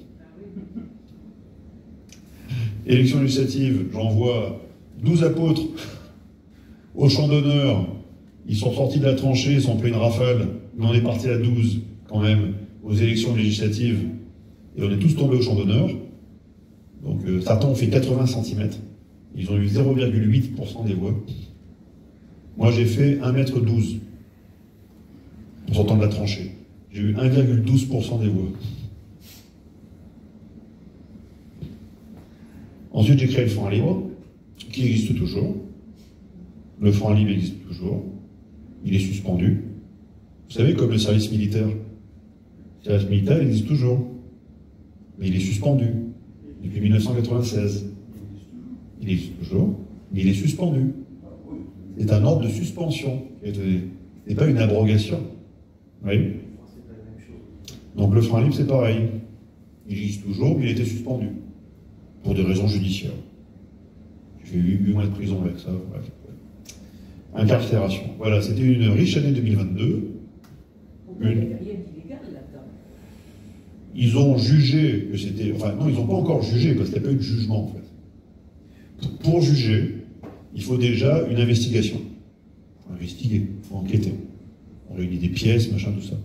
Speaker 1: Hein. Élection législative, j'envoie 12 apôtres au champ d'honneur. Ils sont sortis de la tranchée, ils sont pris une rafale, mais on est parti à 12 quand même aux élections législatives et on est tous tombés au champ d'honneur. Donc Satan fait 80 cm. Ils ont eu 0,8% des voix. Moi j'ai fait 1,12 m en sortant de la tranchée. J'ai eu 1,12% des voix. Ensuite j'ai créé le Front Libre, qui existe toujours. Le Front Libre existe toujours. Il est suspendu. Vous savez, comme le service militaire. Le service militaire existe toujours. Mais il est suspendu. Depuis 1996. Il existe toujours, mais il est suspendu. C'est un ordre de suspension. Ce n'est pas une abrogation. Oui. Donc le Front Libre, c'est pareil. Il existe toujours, mais il était suspendu. Pour des raisons judiciaires. J'ai eu 8 mois de prison avec ça. Bref. Incarcération. Voilà, c'était une riche année 2022.
Speaker 2: Il n'y a rien d'illégal là-dedans.
Speaker 1: Ils ont jugé que c'était... Enfin, non, ils n'ont pas encore jugé, parce qu'il n'y a pas eu de jugement, en fait. Pour juger, il faut déjà une investigation. Il faut investiguer, il faut enquêter. On réunit des pièces, machin, tout ça.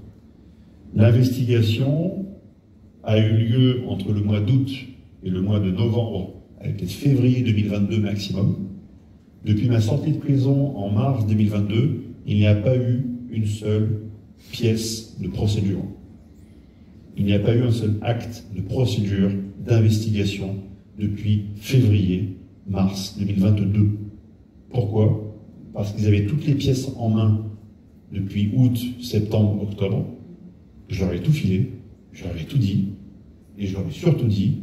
Speaker 1: L'investigation a eu lieu entre le mois d'août et le mois de novembre, avec peut-être février 2022 maximum. Depuis ma sortie de prison en mars 2022, il n'y a pas eu une seule pièce de procédure. Il n'y a pas eu un seul acte de procédure d'investigation depuis février-mars 2022. Pourquoi? Parce qu'ils avaient toutes les pièces en main depuis août, septembre, octobre. Je leur ai tout filé, je leur ai tout dit, et je leur ai surtout dit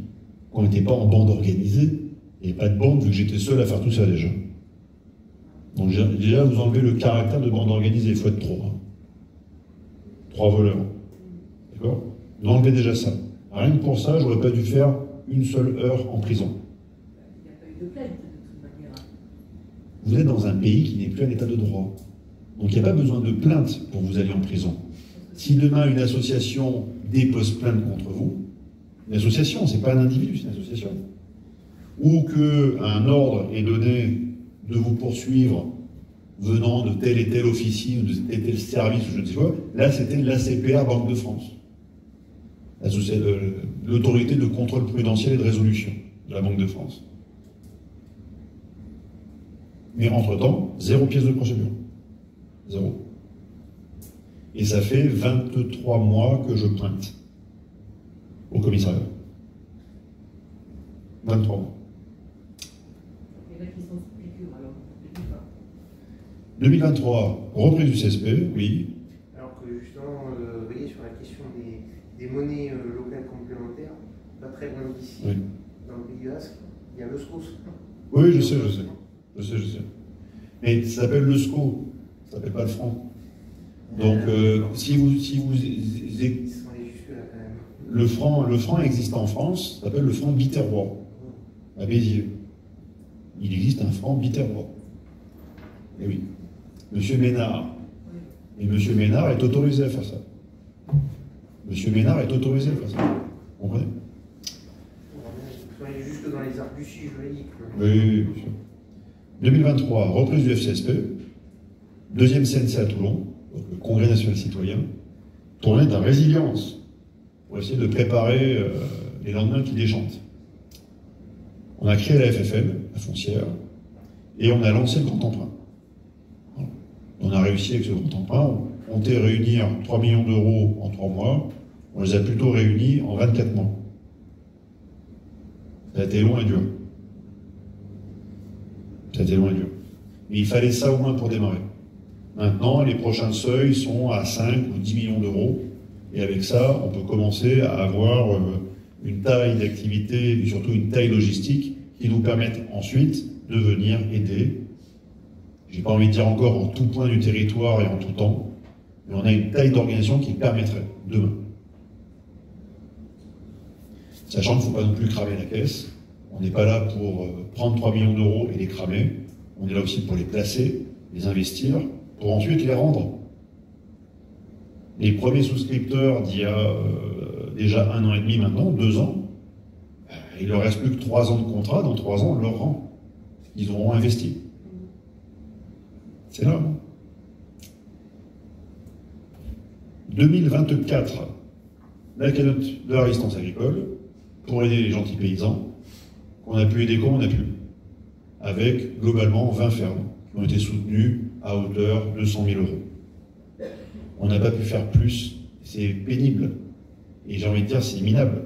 Speaker 1: qu'on n'était pas en bande organisée, et pas de bande vu que j'étais seul à faire tout ça déjà. Donc déjà, vous enlevez le caractère de bande organisée, il faut être 3. 3 voleurs. D'accord? Vous enlevez déjà ça. Rien que pour ça, j'aurais pas dû faire une seule heure en prison.
Speaker 2: Il n'y a pas eu de plainte, de toute manière.
Speaker 1: Vous êtes dans un pays qui n'est plus en état de droit. Donc il n'y a pas besoin de plainte pour vous aller en prison. Si demain une association dépose plainte contre vous, une association, c'est pas un individu, c'est une association, ou qu'un ordre est donné de vous poursuivre venant de telle et telle officine ou de tel et tel service ou je ne sais quoi, là c'était l'ACPR Banque de France. L'autorité de contrôle prudentiel et de résolution de la Banque de France. Mais entre-temps, 0 pièce de procédure. 0. Et ça fait 23 mois que je pointe au commissariat. 23 mois.
Speaker 2: Il y en a qui sont sous piqûre, alors, depuis pas.
Speaker 1: 2023, reprise du CSP, oui.
Speaker 4: Alors que justement, vous voyez, sur la question des monnaies locales complémentaires, pas très loin d'ici,
Speaker 1: Oui.
Speaker 4: dans le Pays Basque, il y a le SCOS.
Speaker 1: Oui, je sais. Mais ça s'appelle le SCO, ça s'appelle pas le franc. Donc, si vous
Speaker 4: Ils sont allés jusque-là quand même.
Speaker 1: le franc existe en France, ça s'appelle le franc biterrois, à Béziers. Il existe un franc biterrois. Eh oui. Monsieur Ménard. Et Monsieur Ménard est autorisé à faire ça. Monsieur Ménard est autorisé à faire ça. Vous comprenez?
Speaker 4: Ils sont allés jusque dans les arguties juridiques.
Speaker 1: Oui, bien sûr. 2023, reprise du FCSP, deuxième CNC à Toulon, donc le Congrès national citoyen, tournée de la résilience, pour essayer de préparer les lendemains qui déchantent. On a créé la FFL, la foncière, et on a lancé le grand emprunt. Voilà. On a réussi avec ce grand emprunt, on comptait réunir 3 millions d'euros en 3 mois, on les a plutôt réunis en 24 mois. Ça a été long et dur. Ça a été long et dur. Mais il fallait ça au moins pour démarrer. Maintenant, les prochains seuils sont à 5 ou 10 millions d'euros. Et avec ça, on peut commencer à avoir une taille d'activité et surtout une taille logistique qui nous permettent ensuite de venir aider. J'ai pas envie de dire encore en tout point du territoire et en tout temps, mais on a une taille d'organisation qui permettrait demain. Sachant qu'il ne faut pas non plus cramer la caisse. On n'est pas là pour prendre 3 millions d'euros et les cramer. On est là aussi pour les placer, les investir, pour ensuite les rendre. Les premiers souscripteurs d'il y a déjà 1 an et demi maintenant, 2 ans, il leur reste plus que 3 ans de contrat, dans 3 ans, on leur rend. Ils auront investi. C'est là. Hein. 2024, la cagnotte de la résistance agricole, pour aider les gentils paysans, qu'on a pu aider comme on a pu, avec globalement 20 fermes qui ont été soutenues à hauteur de 100 000 €. On n'a pas pu faire plus, c'est pénible. Et j'ai envie de dire, c'est minable.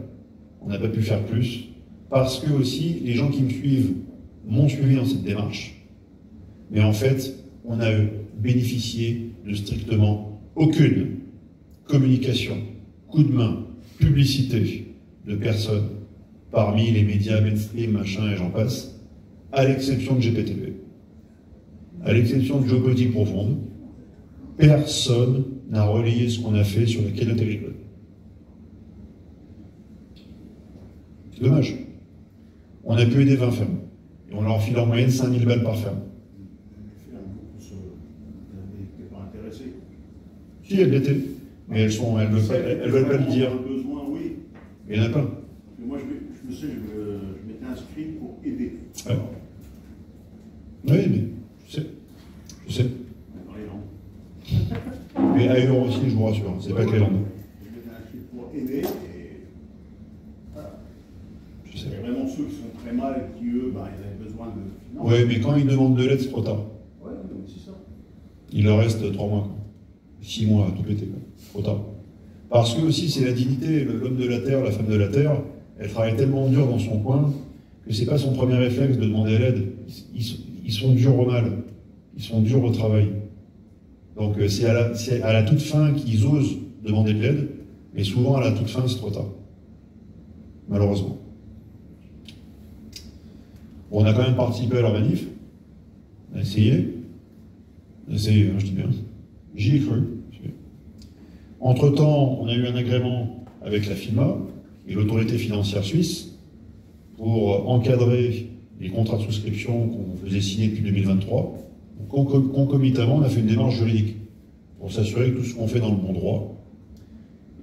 Speaker 1: On n'a pas pu faire plus, parce que aussi, les gens qui me suivent m'ont suivi dans cette démarche. Mais en fait, on a bénéficié de strictement aucune communication, coup de main, publicité de personnes parmi les médias mainstream, machin et j'en passe, à l'exception de GPTV, à l'exception de Géopolitique Profonde, personne n'a relayé ce qu'on a fait sur la cagnotte agricole. C'est dommage. On a pu aider 20 fermes. Et on leur file en moyenne 5 000 balles par ferme.
Speaker 5: Les pas intéressées.
Speaker 1: Si, elles l'étaient. Mais elles ne veulent pas le dire.
Speaker 5: Besoin, oui.
Speaker 1: Il n'y en a pas.
Speaker 5: Moi, je m'étais inscrit pour aider.
Speaker 1: Ouais. Oui, mais je sais.
Speaker 5: Dans les Landes.
Speaker 1: Mais ailleurs aussi, je vous rassure, c'est pas que les Landes.
Speaker 5: Je m'étais inscrit pour aider et voilà.
Speaker 1: Je sais.
Speaker 5: Il y a vraiment ceux qui sont très mal et qui, eux, ils avaient besoin de finances.
Speaker 1: Oui, mais quand ils demandent de l'aide, c'est trop tard.
Speaker 5: Ouais, c'est ça.
Speaker 1: Il leur reste 3 mois, quoi. 6 mois à tout péter, quoi. Trop tard. Parce que aussi, c'est la dignité, l'homme de la terre, la femme de la terre, elle travaille tellement dur dans son coin que c'est pas son premier réflexe de demander l'aide. Ils sont durs au mal, ils sont durs au travail. Donc c'est à la toute fin qu'ils osent demander de l'aide, mais souvent à la toute fin, c'est trop tard. Malheureusement. Bon, on a quand même participé à leur manif. On a essayé. On a essayé, hein, je dis bien. J'y ai cru. Entre-temps, on a eu un agrément avec la FINMA et l'autorité financière suisse pour encadrer les contrats de souscription qu'on faisait signer depuis 2023. Donc, concomitamment, on a fait une démarche juridique pour s'assurer que tout ce qu'on fait dans le bon droit.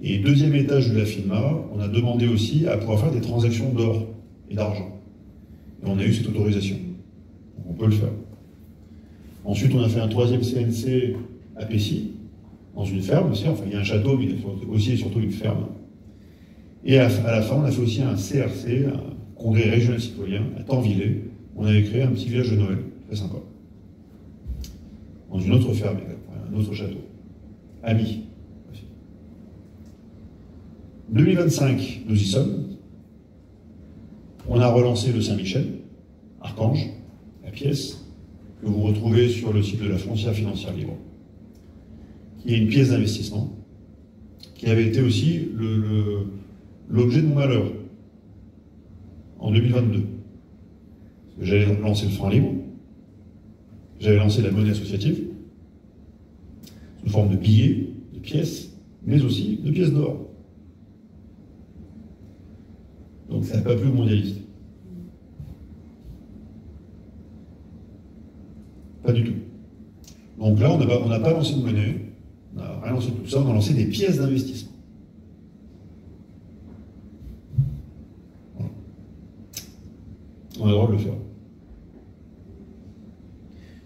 Speaker 1: Et deuxième étage de la FINMA, on a demandé aussi à pouvoir faire des transactions d'or et d'argent. Et on a eu cette autorisation. Donc on peut le faire. Ensuite, on a fait un troisième CNC à Pessy, dans une ferme aussi. Enfin, il y a un château, mais il y a aussi et surtout une ferme. Et à la fin, on a fait aussi un CRC, un congrès régional citoyen, à Tanvillé. On avait créé un petit village de Noël, très sympa. Dans une autre ferme, un autre château. Ami. 2025, nous y sommes. On a relancé le Saint-Michel, Archange, la pièce, que vous retrouvez sur le site de la Foncière Financière Libre, qui est une pièce d'investissement, qui avait été aussi l'objet de mon malheur en 2022. J'avais lancé le franc libre, j'avais lancé la monnaie associative, sous forme de billets, de pièces, mais aussi de pièces d'or. Donc ça n'a pas plu aux mondialistes. Pas du tout. Donc là, on n'a pas lancé de monnaie, on n'a rien lancé de tout ça, on a lancé des pièces d'investissement. Voilà. On a le droit de le faire.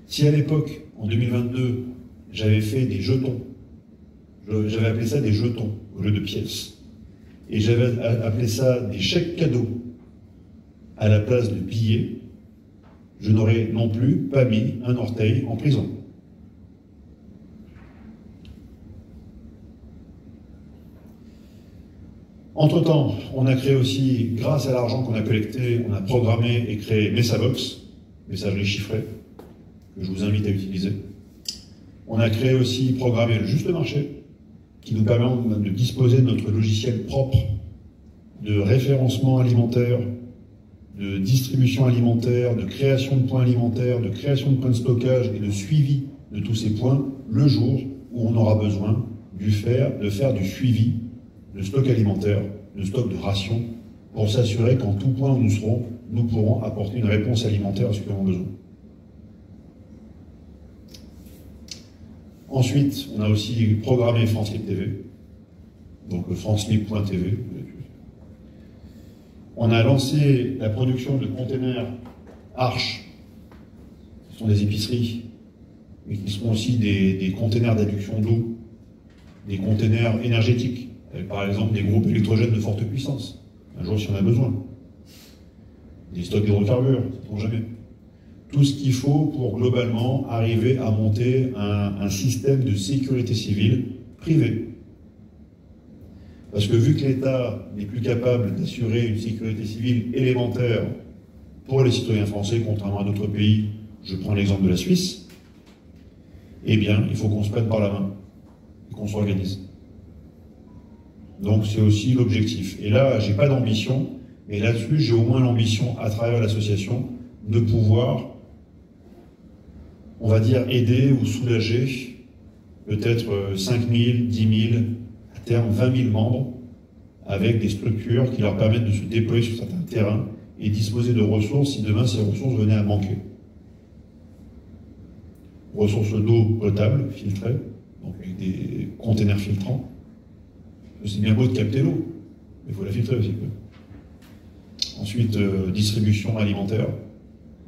Speaker 1: Si à l'époque, en 2022, j'avais fait des jetons, j'avais appelé ça des jetons au lieu de pièces, et j'avais appelé ça des chèques cadeaux à la place de billets, je n'aurais non plus pas mis un orteil en prison. Entre-temps, on a créé aussi, grâce à l'argent qu'on a collecté, on a programmé et créé Messabox, messagerie chiffrée, que je vous invite à utiliser. On a créé aussi, programmé le Juste Marché, qui nous permet de disposer de notre logiciel propre de référencement alimentaire, de distribution alimentaire, de création de points alimentaires, de création de points de stockage et de suivi de tous ces points le jour où on aura besoin de faire du suivi de stock alimentaire, de stock de rations, pour s'assurer qu'en tout point où nous serons, nous pourrons apporter une réponse alimentaire à ceux qui en ont besoin. Ensuite, on a aussi programmé France Libre TV. donc francelib.tv. On a lancé la production de containers Arche, qui sont des épiceries, mais qui sont aussi des containers d'adduction d'eau, des containers énergétiques, avec par exemple des groupes électrogènes de forte puissance, un jour si on a besoin, des stocks d'hydrocarbures, sait-on jamais. Tout ce qu'il faut pour globalement arriver à monter un système de sécurité civile privé. Parce que vu que l'État n'est plus capable d'assurer une sécurité civile élémentaire pour les citoyens français, contrairement à d'autres pays, je prends l'exemple de la Suisse, eh bien, il faut qu'on se prenne par la main et qu'on s'organise. Donc c'est aussi l'objectif. Et là, j'ai pas d'ambition, mais là-dessus, j'ai au moins l'ambition, à travers l'association, de pouvoir, on va dire, aider ou soulager peut-être 5 000, 10 000, à terme 20 000 membres, avec des structures qui leur permettent de se déployer sur certains terrains et disposer de ressources si demain ces ressources venaient à manquer. Ressources d'eau potable, filtrée, donc avec des containers filtrants. C'est bien beau de capter l'eau, mais il faut la filtrer aussi. Ensuite, distribution alimentaire,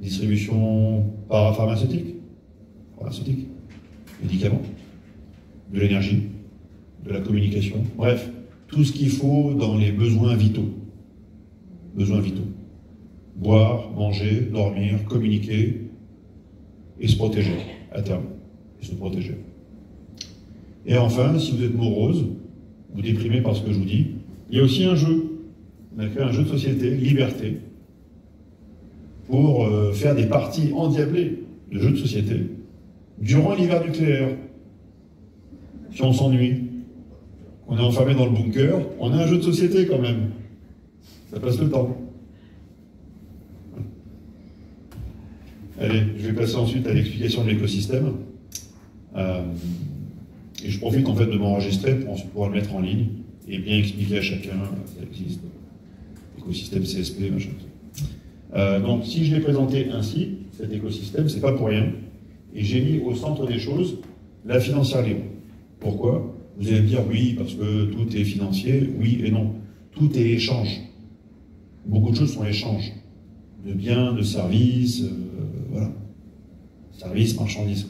Speaker 1: distribution parapharmaceutique, médicaments, de l'énergie, de la communication, bref, tout ce qu'il faut dans les besoins vitaux. Besoins vitaux. Boire, manger, dormir, communiquer et se protéger à terme. Et se protéger. Et enfin, si vous êtes morose, ou déprimé par ce que je vous dis, il y a aussi un jeu. On a créé un jeu de société, Liberté, pour faire des parties endiablées de jeux de société durant l'hiver nucléaire. Si on s'ennuie, on est enfermé dans le bunker, on a un jeu de société quand même. Ça passe le temps. Allez, je vais passer ensuite à l'explication de l'écosystème. Et je profite en fait de m'enregistrer pour ensuite pouvoir le mettre en ligne et bien expliquer à chacun ça existe. Écosystème CSP, machin. Donc si je l'ai présenté ainsi, cet écosystème, c'est pas pour rien. Et j'ai mis au centre des choses la financière libre. Pourquoi? Vous allez me dire oui, parce que tout est financier, oui et non. Tout est échange. Beaucoup de choses sont échanges. De biens, de services, voilà. Services, marchandises.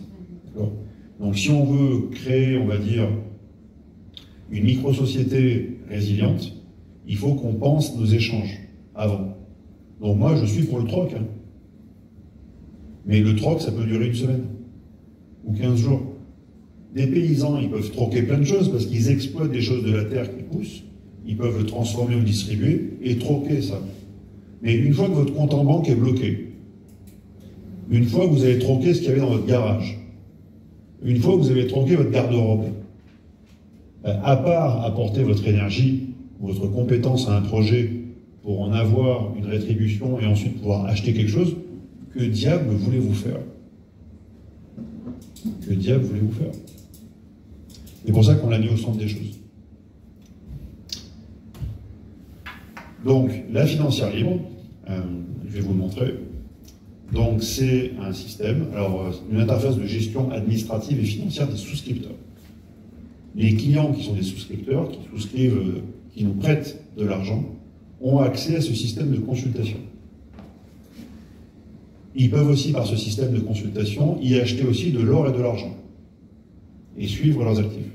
Speaker 1: D'accord? Donc si on veut créer, on va dire, une micro-société résiliente, il faut qu'on pense nos échanges avant. Donc moi, je suis pour le troc. Hein. Mais le troc, ça peut durer une semaine ou 15 jours. Des paysans, ils peuvent troquer plein de choses parce qu'ils exploitent des choses de la terre qui poussent, ils peuvent le transformer ou le distribuer et troquer ça. Mais une fois que votre compte en banque est bloqué, une fois que vous avez troqué ce qu'il y avait dans votre garage, une fois que vous avez troqué votre garde-robe, à part apporter votre énergie, votre compétence à un projet pour en avoir une rétribution et ensuite pouvoir acheter quelque chose, que diable voulez-vous faire? Que diable voulez-vous faire? C'est pour ça qu'on l'a mis au centre des choses. Donc, la financière libre, je vais vous le montrer. Donc, c'est un système, alors une interface de gestion administrative et financière des souscripteurs. Les clients qui sont des souscripteurs, qui souscrivent, qui nous prêtent de l'argent, ont accès à ce système de consultation. Ils peuvent aussi, par ce système de consultation, y acheter aussi de l'or et de l'argent et suivre leurs actifs.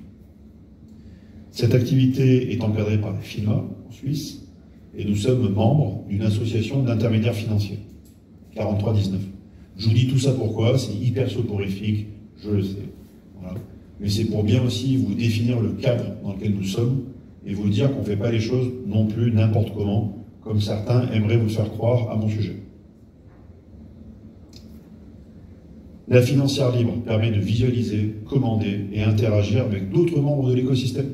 Speaker 1: Cette activité est encadrée par la FINMA en Suisse et nous sommes membres d'une association d'intermédiaires financiers, 4319. Je vous dis tout ça pourquoi, c'est hyper soporifique, je le sais. Voilà. Mais c'est pour bien aussi vous définir le cadre dans lequel nous sommes et vous dire qu'on ne fait pas les choses non plus n'importe comment, comme certains aimeraient vous faire croire à mon sujet. La financière libre permet de visualiser, commander et interagir avec d'autres membres de l'écosystème.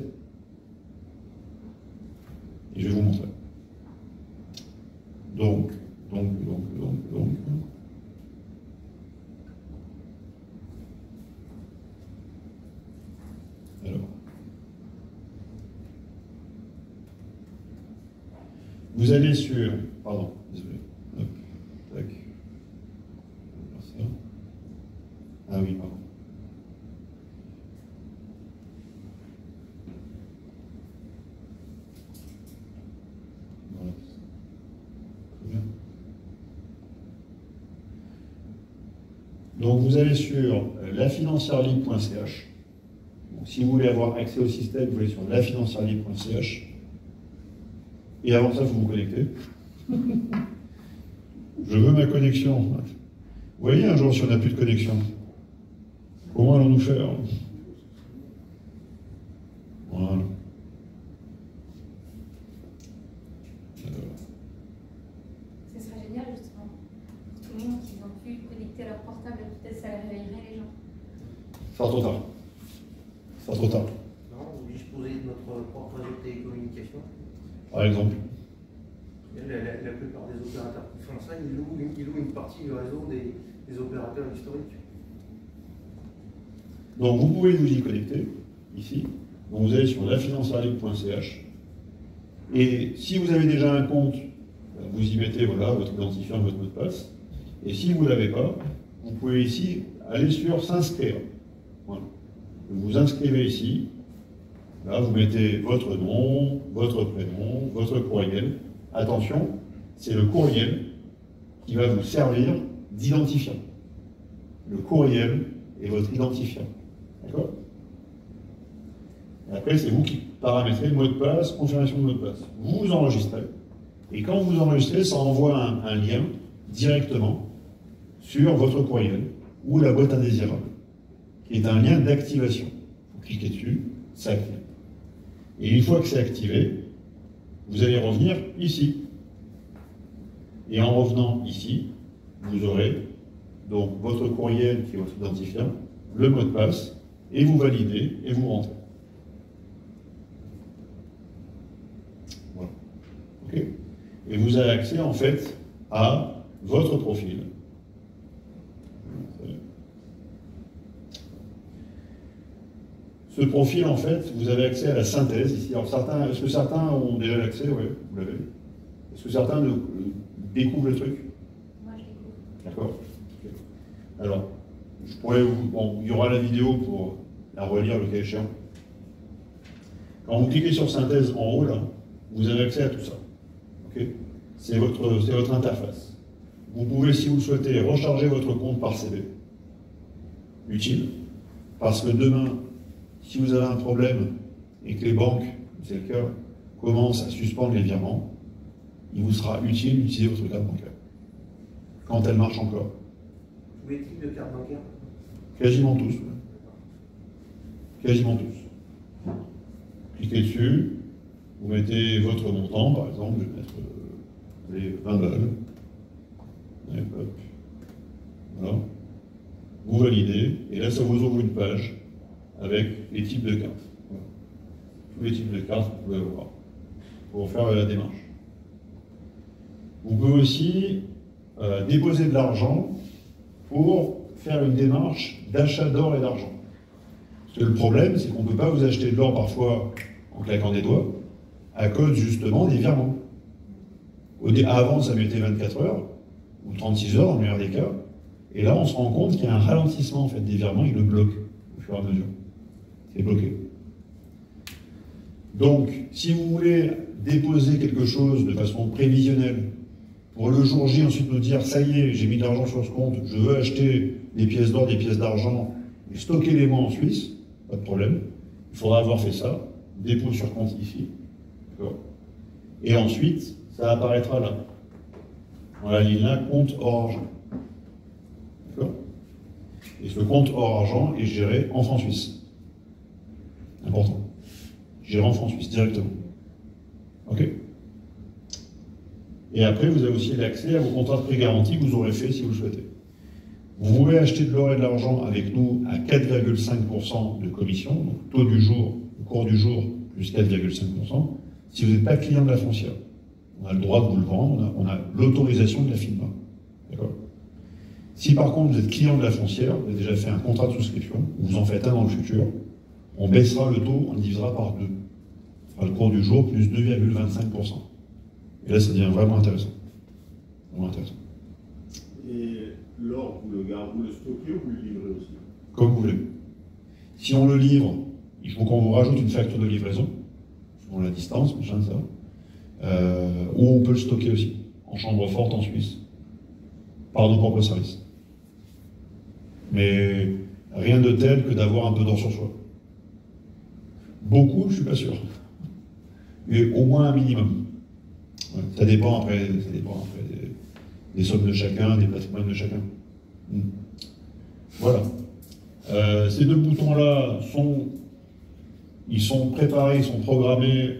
Speaker 1: Et je vais vous montrer. Donc. Alors. Vous allez sur... Pardon, désolé. Hop, tac. Ah oui, pardon. Donc vous allez sur lafinancierelibre.ch. Si vous voulez avoir accès au système, vous allez sur lafinancierelibre.ch. Et avant ça, vous vous connectez. Je veux ma connexion. Vous voyez, un jour, si on n'a plus de connexion, comment allons-nous faire? Voilà.
Speaker 3: Ce serait génial, justement, pour tout le monde qui n'ont pu connecter leur portable, peut-être ça réveillerait les gens.
Speaker 1: Ça sera trop tard. Ça sera trop tard.
Speaker 4: Non, on disposer de notre propre réseau de télécommunications.
Speaker 1: Par exemple.
Speaker 4: La plupart des opérateurs qui font ça, ils louent une partie du réseau des opérateurs historiques.
Speaker 1: Donc vous pouvez vous y connecter, ici. Donc vous allez sur lafinancierelibre.ch. Et si vous avez déjà un compte, vous y mettez voilà, votre identifiant, votre mot de passe. Et si vous ne l'avez pas, vous pouvez ici aller sur s'inscrire. Voilà. Vous vous inscrivez ici. Là, vous mettez votre nom, votre prénom, votre courriel. Attention, c'est le courriel qui va vous servir d'identifiant. Le courriel est votre identifiant. D'accord? Et après, c'est vous qui paramétrez le mot de passe, confirmation de mot de passe. Vous vous enregistrez. Et quand vous enregistrez, ça envoie un lien directement sur votre courriel ou la boîte indésirable, qui est un lien d'activation. Vous cliquez dessus, ça active. Et une fois que c'est activé, vous allez revenir ici. Et en revenant ici, vous aurez donc votre courriel qui est votre identifiant, le mot de passe, et vous validez et vous rentrez. Voilà. OK. Et vous avez accès en fait à votre profil. Ce profil, en fait, vous avez accès à la synthèse ici. Alors, est-ce que certains ont déjà l'accès? Oui, vous l'avez. Est-ce que certains découvrent le truc?
Speaker 3: Moi, je découvre.
Speaker 1: D'accord. Okay. Alors, je pourrais vous... Bon, il y aura la vidéo pour la relire le cas échéant. Quand vous cliquez sur synthèse en haut, là, vous avez accès à tout ça. Okay. C'est votre interface. Vous pouvez, si vous le souhaitez, recharger votre compte par CB. Utile. Parce que demain, si vous avez un problème et que les banques, c'est le cas, commencent à suspendre les virements, il vous sera utile d'utiliser votre carte bancaire. Quand elle marche encore.
Speaker 4: Tous les types de cartes bancaires?
Speaker 1: Quasiment tous. Quasiment tous. Cliquez dessus, vous mettez votre montant, par exemple, je vais mettre les 20 balles. Allez, hop. Voilà. Vous validez, et là ça vous ouvre une page avec les types de cartes. Voilà. Tous les types de cartes que vous pouvez avoir pour faire la démarche. Vous pouvez aussi déposer de l'argent pour faire une démarche d'achat d'or et d'argent. Parce que le problème, c'est qu'on ne peut pas vous acheter de l'or parfois en claquant des doigts, à cause justement des virements. Avant, ça mettait 24 heures, ou 36 heures dans le meilleur des cas, et là, on se rend compte qu'il y a un ralentissement en fait, des virements, ils le bloquent au fur et à mesure. C'est bloqué. Donc, si vous voulez déposer quelque chose de façon prévisionnelle, pour le jour J, ensuite nous dire, ça y est, j'ai mis de l'argent sur ce compte, je veux acheter des pièces d'or, des pièces d'argent, et stocker les mois en Suisse, pas de problème. Il faudra avoir fait ça, dépôt sur compte ici. Et ensuite, ça apparaîtra là. Dans la ligne là, compte hors argent. D'accord? Et ce compte hors argent est géré en francs suisses. Important. Géré en francs suisses directement. OK? Et après, vous avez aussi l'accès à vos contrats de prêt garantis que vous aurez fait si vous le souhaitez. Vous pouvez acheter de l'or et de l'argent avec nous à 4,5% de commission, donc taux du jour, le cours du jour, plus 4,5%, si vous n'êtes pas client de la foncière. On a le droit de vous le vendre, on a l'autorisation de la FINMA. D'accord? Si par contre vous êtes client de la foncière, vous avez déjà fait un contrat de souscription, vous en faites un dans le futur, on baissera le taux, on le divisera par 2. Ce sera le cours du jour plus 2,25%. Et là, ça devient vraiment intéressant. Vraiment intéressant.
Speaker 5: Et l'or, vous le gardez, vous le stockez ou vous le livrez aussi?
Speaker 1: Comme vous voulez. Si on le livre, il faut qu'on vous rajoute une facture de livraison, selon la distance, machin, ça. Ou on peut le stocker aussi, en chambre forte en Suisse, par nos propres services. Mais rien de tel que d'avoir un peu d'or sur soi. Beaucoup, je suis pas sûr. Mais au moins un minimum. Ouais, ça dépend après des sommes de chacun, des patrimoines de chacun. Voilà. Ces deux boutons-là ils sont préparés, ils sont programmés,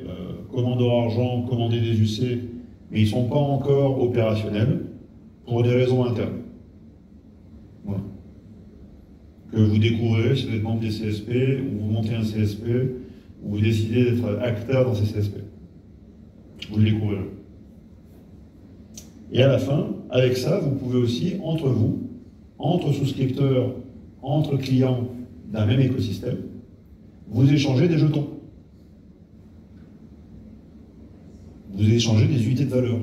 Speaker 1: commandeur argent, commander des UC, mais ils ne sont pas encore opérationnels pour des raisons internes. Voilà. Que vous découvrirez si vous êtes membre des CSP, ou vous montez un CSP, ou vous décidez d'être acteur dans ces CSP. Vous le découvrirez. Et à la fin, avec ça, vous pouvez aussi, entre vous, entre souscripteurs, entre clients d'un même écosystème, vous échanger des jetons. Vous échangez des unités de valeur.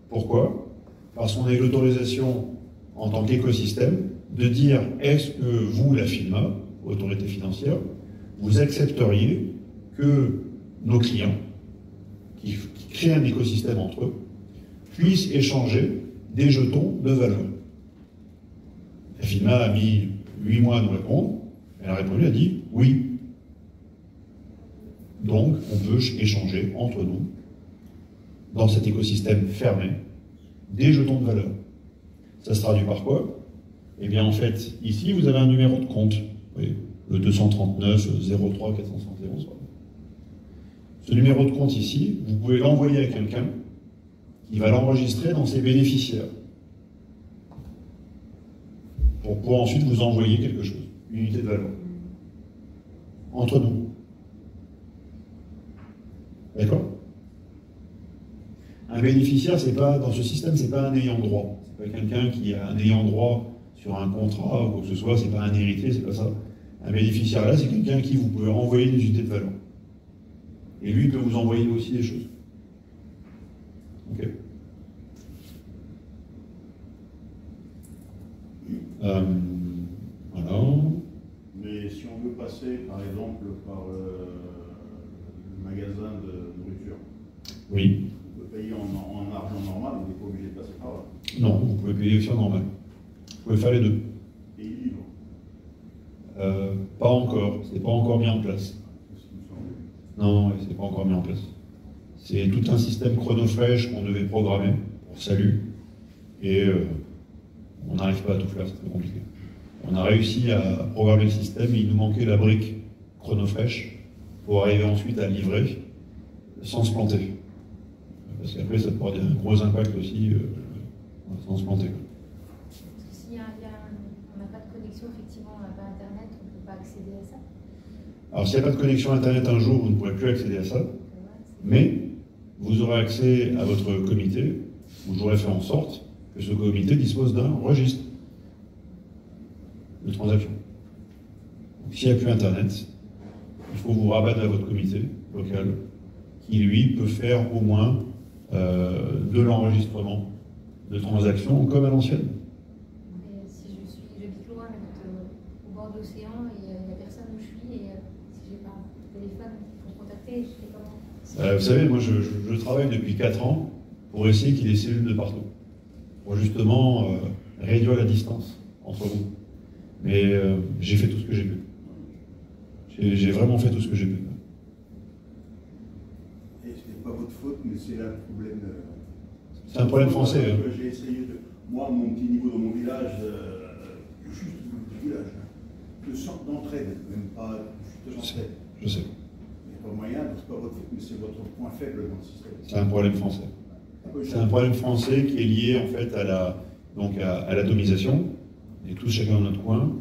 Speaker 1: Pourquoi? Parce qu'on a eu l'autorisation, en tant qu'écosystème, de dire est-ce que vous, la FINMA, autorité financière, vous accepteriez que nos clients, qui créent un écosystème entre eux, puissent échanger des jetons de valeur. La FINMA a mis 8 mois à nous répondre. Elle a répondu, elle a dit oui. Donc, on peut échanger entre nous, dans cet écosystème fermé, des jetons de valeur. Ça se traduit par quoi? Eh bien, en fait, ici, vous avez un numéro de compte. Vous voyez, le 239 03 471. Ce numéro de compte ici, vous pouvez l'envoyer à quelqu'un qui va l'enregistrer dans ses bénéficiaires. Pour pouvoir ensuite vous envoyer quelque chose, une unité de valeur. Entre nous. D'accord? Un bénéficiaire, c'est pas, dans ce système, c'est pas un ayant droit. C'est pas quelqu'un qui a un ayant droit sur un contrat ou quoi que ce soit, c'est pas un héritier, c'est pas ça. Un bénéficiaire là, c'est quelqu'un à qui vous pouvez envoyer des unités de valeur. Et lui peut vous envoyer aussi des choses. Ok. Voilà.
Speaker 5: Mais si on veut passer, par exemple, par le magasin de nourriture,
Speaker 1: oui.
Speaker 5: on peut payer en argent normal, on n'est pas obligé de passer par là.
Speaker 1: Non, vous pouvez payer aussi en normal. Vous pouvez faire les deux.
Speaker 5: Et il livre.
Speaker 1: Pas encore, c'est pas encore mis en place. Non, c'est pas encore mis en place. C'est tout un système chronofresh qu'on devait programmer pour Salut. Et on n'arrive pas à tout faire, c'est très compliqué. On a réussi à programmer le système, mais il nous manquait la brique chronofresh pour arriver ensuite à livrer sans se planter. Parce qu'après, ça pourrait avoir un gros impact aussi sans se planter.
Speaker 3: Parce que s'il on n'a pas de connexion effectivement par Internet, on ne peut pas accéder à ça.
Speaker 1: Alors s'il n'y a pas de connexion Internet un jour, vous ne pourrez plus accéder à ça, mais vous aurez accès à votre comité, où j'aurai fait en sorte que ce comité dispose d'un registre de transactions. S'il n'y a plus Internet, il faut vous rabattre à votre comité local, qui lui peut faire au moins de l'enregistrement de transactions comme à l'ancienne.
Speaker 3: Mais si j'habite loin, au bord de l'océan, et il n'y a personne où je suis, et si j'ai pas de téléphone pour contacter, je fais comment?
Speaker 1: Vous savez, moi je travaille depuis 4 ans pour essayer qu'il y ait des cellules de partout, pour justement réduire la distance entre vous. Mais j'ai fait tout ce que j'ai pu. J'ai vraiment fait tout ce que j'ai pu.
Speaker 5: Et ce n'est pas votre faute, mais c'est là le problème.
Speaker 1: C'est un problème français. Hein.
Speaker 5: J'ai essayé de. Moi, mon petit niveau dans mon village, juste mon petit village, de sorte d'entraide, même pas juste d'entraide.
Speaker 1: Je sais.
Speaker 5: Il n'y a pas moyen, c'est pas votre faute, mais c'est votre point faible dans le système.
Speaker 1: C'est un problème français. C'est un problème français qui est lié en fait à l'atomisation, et tous chacun dans notre coin,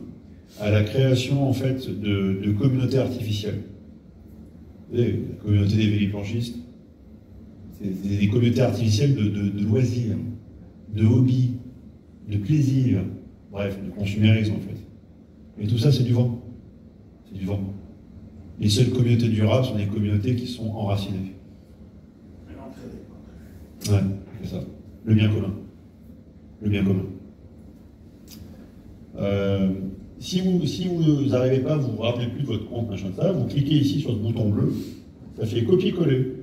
Speaker 1: à la création en fait de communautés artificielles. Vous savez, la communauté des véliplanchistes, c'est des communautés artificielles de loisirs, de hobbies, de plaisir, bref, de consumérisme en fait. Et tout ça, c'est du vent. C'est du vent. Les seules communautés durables sont des communautés qui sont enracinées. Ouais, c'est ça. Le bien commun. Le bien commun. Si vous n'arrivez pas, vous vous rappelez plus de votre compte, machin ça, vous cliquez ici sur ce bouton bleu, ça fait copier-coller.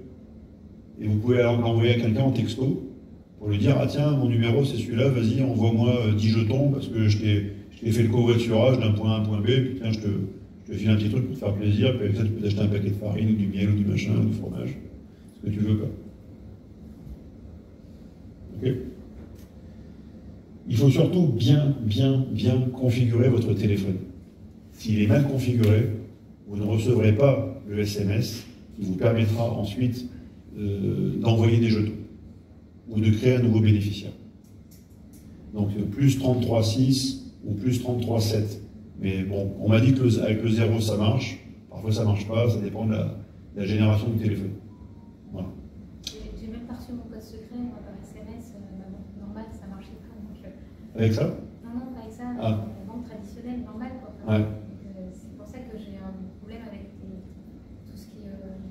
Speaker 1: Et vous pouvez l'envoyer à quelqu'un en texto pour lui dire ah tiens, mon numéro c'est celui-là, vas-y, envoie-moi 10 jetons parce que je t'ai je t'ai fait le covoiturage d'un point A à un point B, puis tiens, je te file un petit truc pour te faire plaisir, puis avec ça, tu peux t'acheter un paquet de farine, ou du miel, ou du machin, ou du fromage, ce que tu veux, quoi. Ok? Il faut surtout bien configurer votre téléphone. S'il est mal configuré, vous ne recevrez pas le SMS qui vous permettra ensuite d'envoyer des jetons ou de créer un nouveau bénéficiaire. Donc plus 33.6 ou plus 33.7. Mais bon, on m'a dit que avec le 0 ça marche, parfois ça marche pas, ça dépend de la génération du téléphone. Voilà.
Speaker 3: J'ai même pas reçu mon code secret, moi par SMS, ma banque normale ça marchait pas. Donc,
Speaker 1: avec ça?
Speaker 3: Non, pas avec ça,
Speaker 1: ah.
Speaker 3: La banque traditionnelle, normale quoi.
Speaker 1: Ouais.
Speaker 3: C'est pour ça que j'ai un problème avec tout ce qui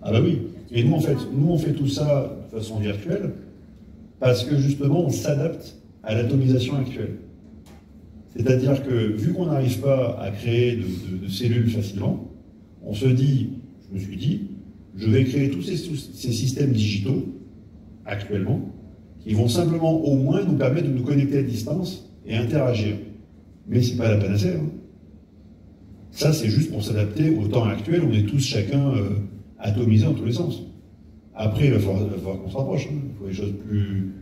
Speaker 1: ah bah oui. Et nous on fait tout ça de façon virtuelle parce que justement on s'adapte à l'atomisation actuelle. C'est-à-dire que vu qu'on n'arrive pas à créer de cellules facilement, on se dit, je me suis dit, je vais créer tous ces systèmes digitaux actuellement qui vont simplement au moins nous permettre de nous connecter à distance et interagir. Mais c'est pas la panacée. Hein. Ça, c'est juste pour s'adapter au temps actuel. On est tous chacun atomisés en tous les sens. Après, il va falloir qu'on se rapproche. Hein. Il faut des choses plus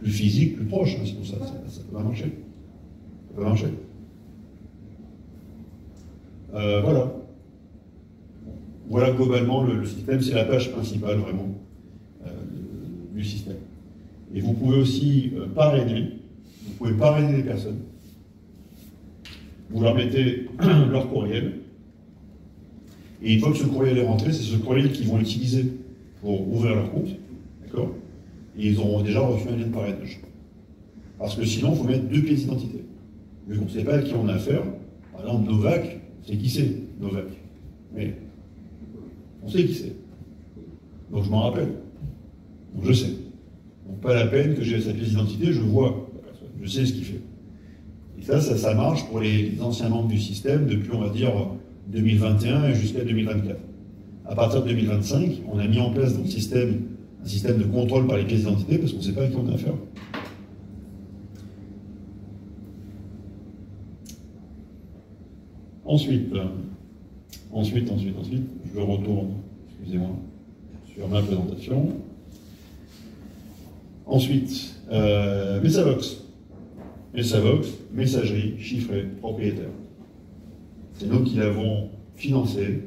Speaker 1: physiques, plus proches. Hein. Sinon, ça peut pas marcher. Ça peut marcher. Voilà. Voilà globalement le système. C'est la page principale, vraiment, du système. Et vous pouvez aussi parrainer. Vous pouvez parrainer les personnes. Vous leur mettez leur courriel, et une fois que ce courriel est rentré, c'est ce courriel qu'ils vont utiliser pour ouvrir leur compte, d'accord? Et ils auront déjà reçu un lien de parrainage. Parce que sinon, il faut mettre 2 pièces d'identité. Vu qu'on ne sait pas à qui on a affaire, par exemple, Novak, on sait qui c'est, Novak. Mais on sait qui c'est. Donc je m'en rappelle. Donc je sais. Donc pas la peine que j'ai sa pièce d'identité, je vois la personne, je sais ce qu'il fait. Et ça marche pour les anciens membres du système depuis, on va dire, 2021 et jusqu'à 2024. À partir de 2025, on a mis en place dans le système un système de contrôle par les pièces d'identité parce qu'on ne sait pas à qui on a affaire. Ensuite, je retourne, excusez-moi, sur ma présentation. Ensuite, Messavox. Messavox, messagerie chiffrée propriétaire. C'est nous qui l'avons financé,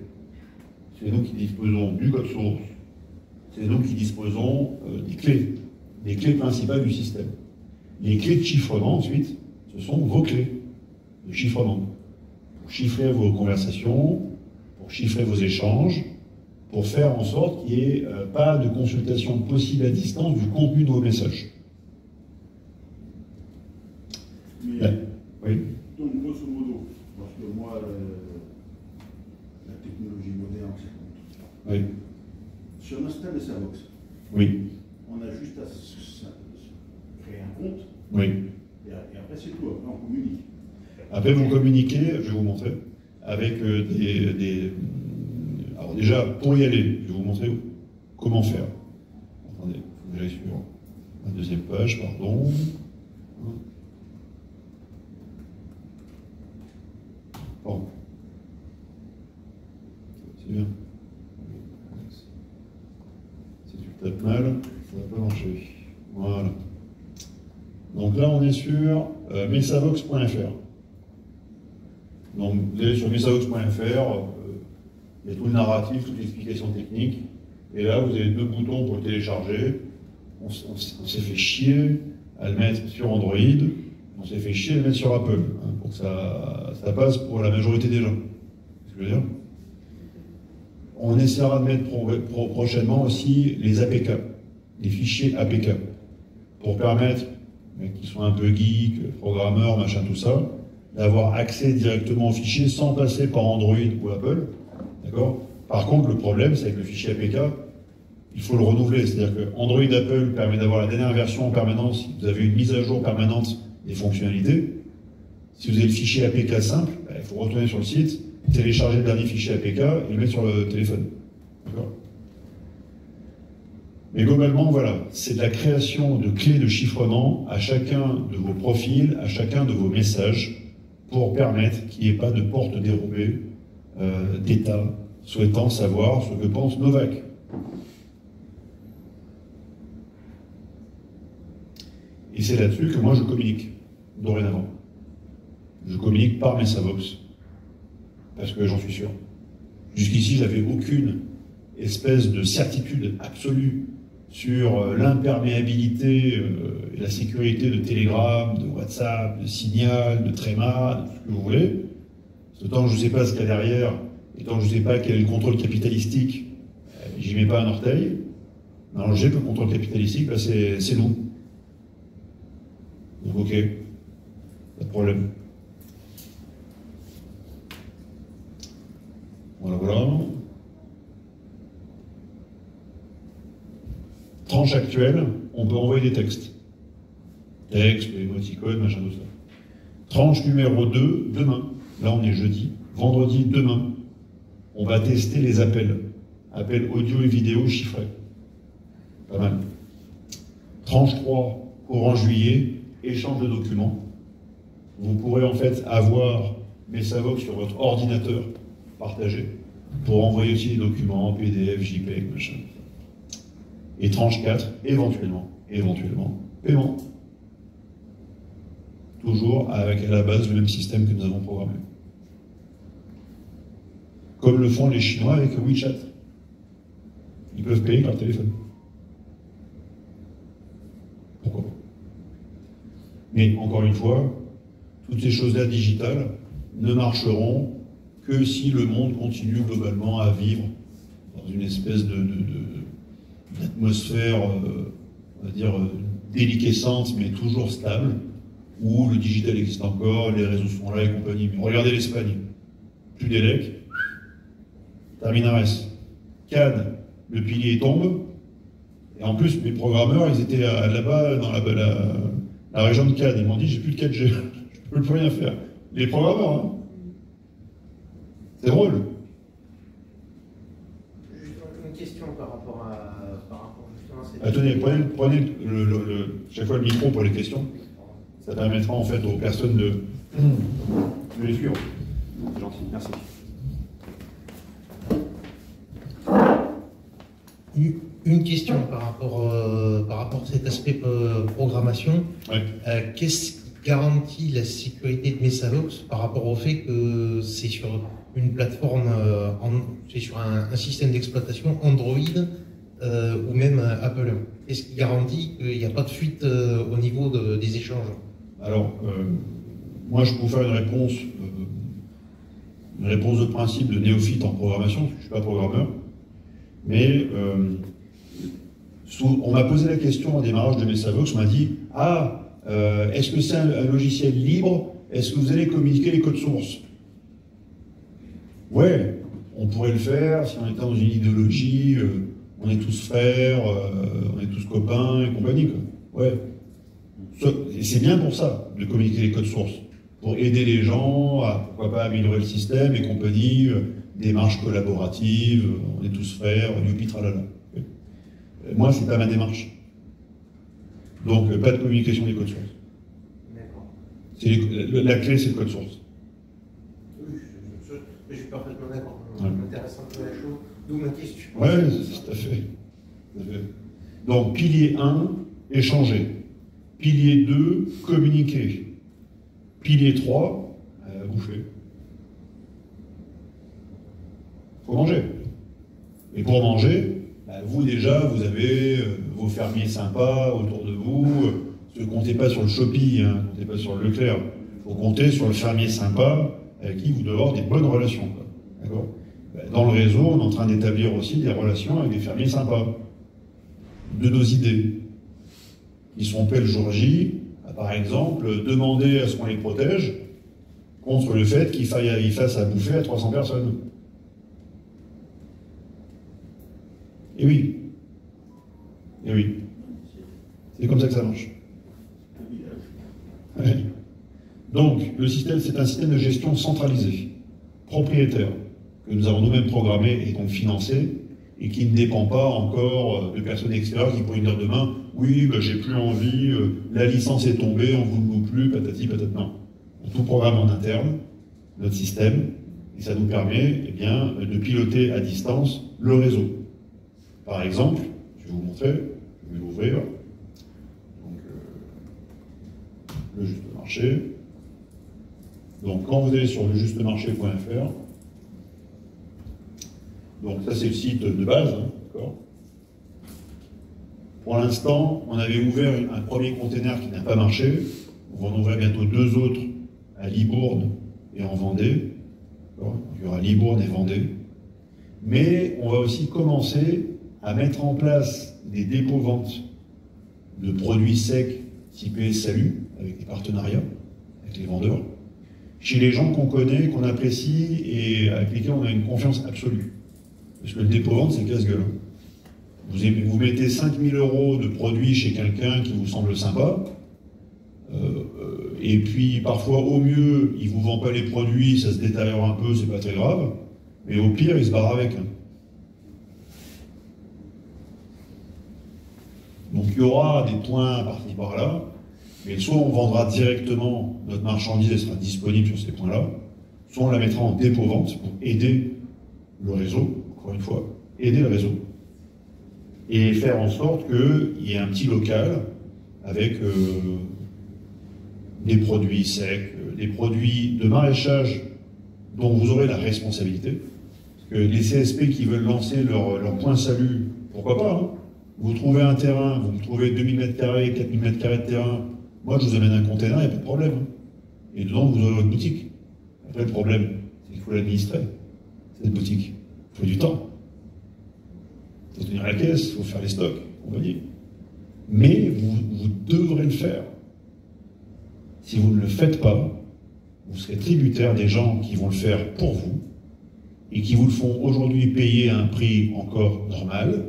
Speaker 1: c'est nous qui disposons du code source, c'est nous qui disposons des clés principales du système. Les clés de chiffrement, ensuite, ce sont vos clés de chiffrement. Pour chiffrer vos conversations, pour chiffrer vos échanges, pour faire en sorte qu'il n'y ait pas de consultation possible à distance du contenu de vos messages.
Speaker 5: Mais,
Speaker 1: oui.
Speaker 5: Donc, grosso modo, parce que moi, la technologie moderne, c'est comme tout.
Speaker 1: Oui.
Speaker 5: Si on installe Messavox,
Speaker 1: Oui.
Speaker 5: on a juste à créer un compte.
Speaker 1: Oui.
Speaker 5: Et après, c'est tout. Après, on communique.
Speaker 1: Après, vous communiquez, je vais vous montrer, avec alors déjà, pour y aller, je vais vous montrer comment faire. Attendez, il faut que j'aille sur la deuxième page, pardon. Bon. C'est bien. Si tu tapes mal, ça ne va pas marcher. Voilà. Donc là, on est sur messavox.fr. Donc vous allez sur messavox.fr, il y a tout le narratif, toute l'explication technique. Et là, vous avez 2 boutons pour le télécharger. On s'est fait chier à le mettre sur Android. On s'est fait chier à le mettre sur Apple, hein, pour que ça passe pour la majorité des gens. C'est ce que je veux dire. On essaiera de mettre prochainement aussi les APK, les fichiers APK, pour permettre, mecs qui sont un peu geeks, programmeurs, machin, tout ça, d'avoir accès directement aux fichiers sans passer par Android ou Apple. D'accord ? Par contre, le problème, c'est que le fichier APK, il faut le renouveler. C'est-à-dire que Android Apple permet d'avoir la dernière version en permanence. Si vous avez une mise à jour permanente des fonctionnalités, si vous avez le fichier APK simple, il faut retourner sur le site, télécharger le dernier fichier APK et le mettre sur le téléphone. D'accord ? Mais globalement, voilà, c'est de la création de clés de chiffrement à chacun de vos profils, à chacun de vos messages, pour permettre qu'il n'y ait pas de porte dérobée d'État souhaitant savoir ce que pense Novak. Et c'est là-dessus que moi je communique, dorénavant. Je communique par mes Savox, parce que j'en suis sûr. Jusqu'ici, je n'avais aucune espèce de certitude absolue sur l'imperméabilité et la sécurité de Telegram, de WhatsApp, de Signal, de Trema, de tout ce que vous voulez. Tant que je ne sais pas ce qu'il y a derrière, et tant que je ne sais pas quel est le contrôle capitalistique, j'y mets pas un orteil. Alors j'ai que le contrôle capitalistique, bah c'est nous. Donc ok, pas de problème. Voilà, voilà. Tranche actuelle, on peut envoyer des textes. Texte, émoticônes, machin, tout ça. Tranche numéro 2, demain. Là, on est jeudi. Vendredi, demain, on va tester les appels. Appels audio et vidéo chiffrés. Pas mal. Tranche 3, courant juillet, échange de documents. Vous pourrez en fait avoir mes Savox sur votre ordinateur partagé pour envoyer aussi des documents, PDF, JPEG, machin. Et tranche 4, éventuellement, paiement. Toujours avec à la base le même système que nous avons programmé. Comme le font les Chinois avec WeChat. Ils peuvent payer par téléphone. Pourquoi pas? Mais encore une fois, toutes ces choses-là digitales ne marcheront que si le monde continue globalement à vivre dans une espèce d'atmosphère, on va dire, déliquescente, mais toujours stable, où le digital existe encore, les réseaux sont là et compagnie. Mais regardez l'Espagne. Plus d'élec, terminares. Cannes, le pilier tombe, et en plus, mes programmeurs, ils étaient là-bas, dans la région de Cannes. Ils m'ont dit, j'ai plus de 4G, je peux plus rien faire. Les programmeurs, hein. C'est drôle.
Speaker 4: Juste une question par rapport justement à cette...
Speaker 1: Attendez, prenez chaque fois le micro pour les questions. Ça permettra en fait aux personnes de les suivre. C'est gentil, merci.
Speaker 6: Une question par rapport à cet aspect programmation.
Speaker 1: Ouais.
Speaker 6: Qu'est-ce qui garantit la sécurité de mes Savox par rapport au fait que c'est sur une plateforme, c'est sur un système d'exploitation Android ou même Apple? Qu'est-ce qui garantit qu'il n'y a pas de fuite au niveau des échanges?
Speaker 1: Alors, moi je peux vous faire une réponse de principe de néophyte en programmation, parce que je ne suis pas programmeur, mais on m'a posé la question au démarrage de mes Savox, on m'a dit « Ah, est-ce que c'est un logiciel libre? Est-ce que vous allez communiquer les codes sources ?» Ouais, on pourrait le faire si on était dans une idéologie, on est tous frères, on est tous copains et compagnie, quoi. Ouais. C'est bien pour ça, de communiquer les codes sources, pour aider les gens à, pourquoi pas, améliorer le système et compagnie, démarche collaborative, on est tous frères, youpi tralala. Moi, c'est pas ma démarche. Donc, pas de communication des codes sources.
Speaker 4: D'accord.
Speaker 1: La clé, c'est le code source.
Speaker 4: Oui, je suis parfaitement d'accord. Ça
Speaker 1: Ouais.
Speaker 4: m'intéresse un peu la chose, d'où ma question.
Speaker 1: Oui, tout à fait. Donc, pilier 1, échanger. Pilier 2, communiquer. Pilier 3, bouffer. Faut manger. Et pour manger, vous déjà, vous avez vos fermiers sympas autour de vous. Ne comptez pas sur le Shopee, ne comptez pas sur le Leclerc. Il faut compter sur le fermier sympa avec qui vous devez avoir des bonnes relations. D'accord ? Dans le réseau, on est en train d'établir aussi des relations avec des fermiers sympas. De nos idées. Ils sont prêts le jour J, à, par exemple, demander à ce qu'on les protège contre le fait qu'ils fassent à bouffer à 300 personnes. Et oui. Et oui. C'est comme ça que ça marche. Ouais. Donc, le système, c'est un système de gestion centralisé, propriétaire, que nous avons nous-mêmes programmé et donc financé, et qui ne dépend pas encore de personnes extérieures qui pourraient dire demain, oui, j'ai plus envie, la licence est tombée, on vous loue plus, patati patata. Non. On tout programme en interne, notre système, et ça nous permet eh bien, de piloter à distance le réseau. Par exemple, je vais vous montrer, je vais l'ouvrir. Donc, le juste marché. Donc, quand vous allez sur lejustemarché.fr, donc ça c'est le site de base, hein, d'accord. Pour l'instant, on avait ouvert un premier container qui n'a pas marché. On va en ouvrir bientôt 2 autres à Libourne et en Vendée. Il y aura Libourne et Vendée. Mais on va aussi commencer à mettre en place des dépôts-ventes de produits secs typés Salut, avec des partenariats avec les vendeurs, chez les gens qu'on connaît, qu'on apprécie et avec lesquels on a une confiance absolue. Parce que le dépôt-vente, c'est casse-gueule. Vous mettez 5 000 € de produits chez quelqu'un qui vous semble sympa, et puis parfois, au mieux, il ne vous vend pas les produits, ça se détériore un peu, c'est pas très grave, mais au pire, il se barre avec. Donc il y aura des points par-ci par-là, mais soit on vendra directement notre marchandise, elle sera disponible sur ces points-là, soit on la mettra en dépôt-vente pour aider le réseau, encore une fois, aider le réseau, et faire en sorte qu'il y ait un petit local avec des produits secs, des produits de maraîchage dont vous aurez la responsabilité. Parce que les CSP qui veulent lancer leur point salut, pourquoi pas, hein. Vous trouvez un terrain, vous me trouvez 2000 m², 4000 m² de terrain, moi je vous amène un container, il n'y a pas de problème. Hein. Et dedans vous aurez votre boutique. Après le problème, c'est qu'il faut l'administrer, cette boutique. Il faut du temps. Il faut tenir la caisse, il faut faire les stocks, on va dire. Mais vous devrez le faire. Si vous ne le faites pas, vous serez tributaire des gens qui vont le faire pour vous et qui vous le font aujourd'hui payer à un prix encore normal,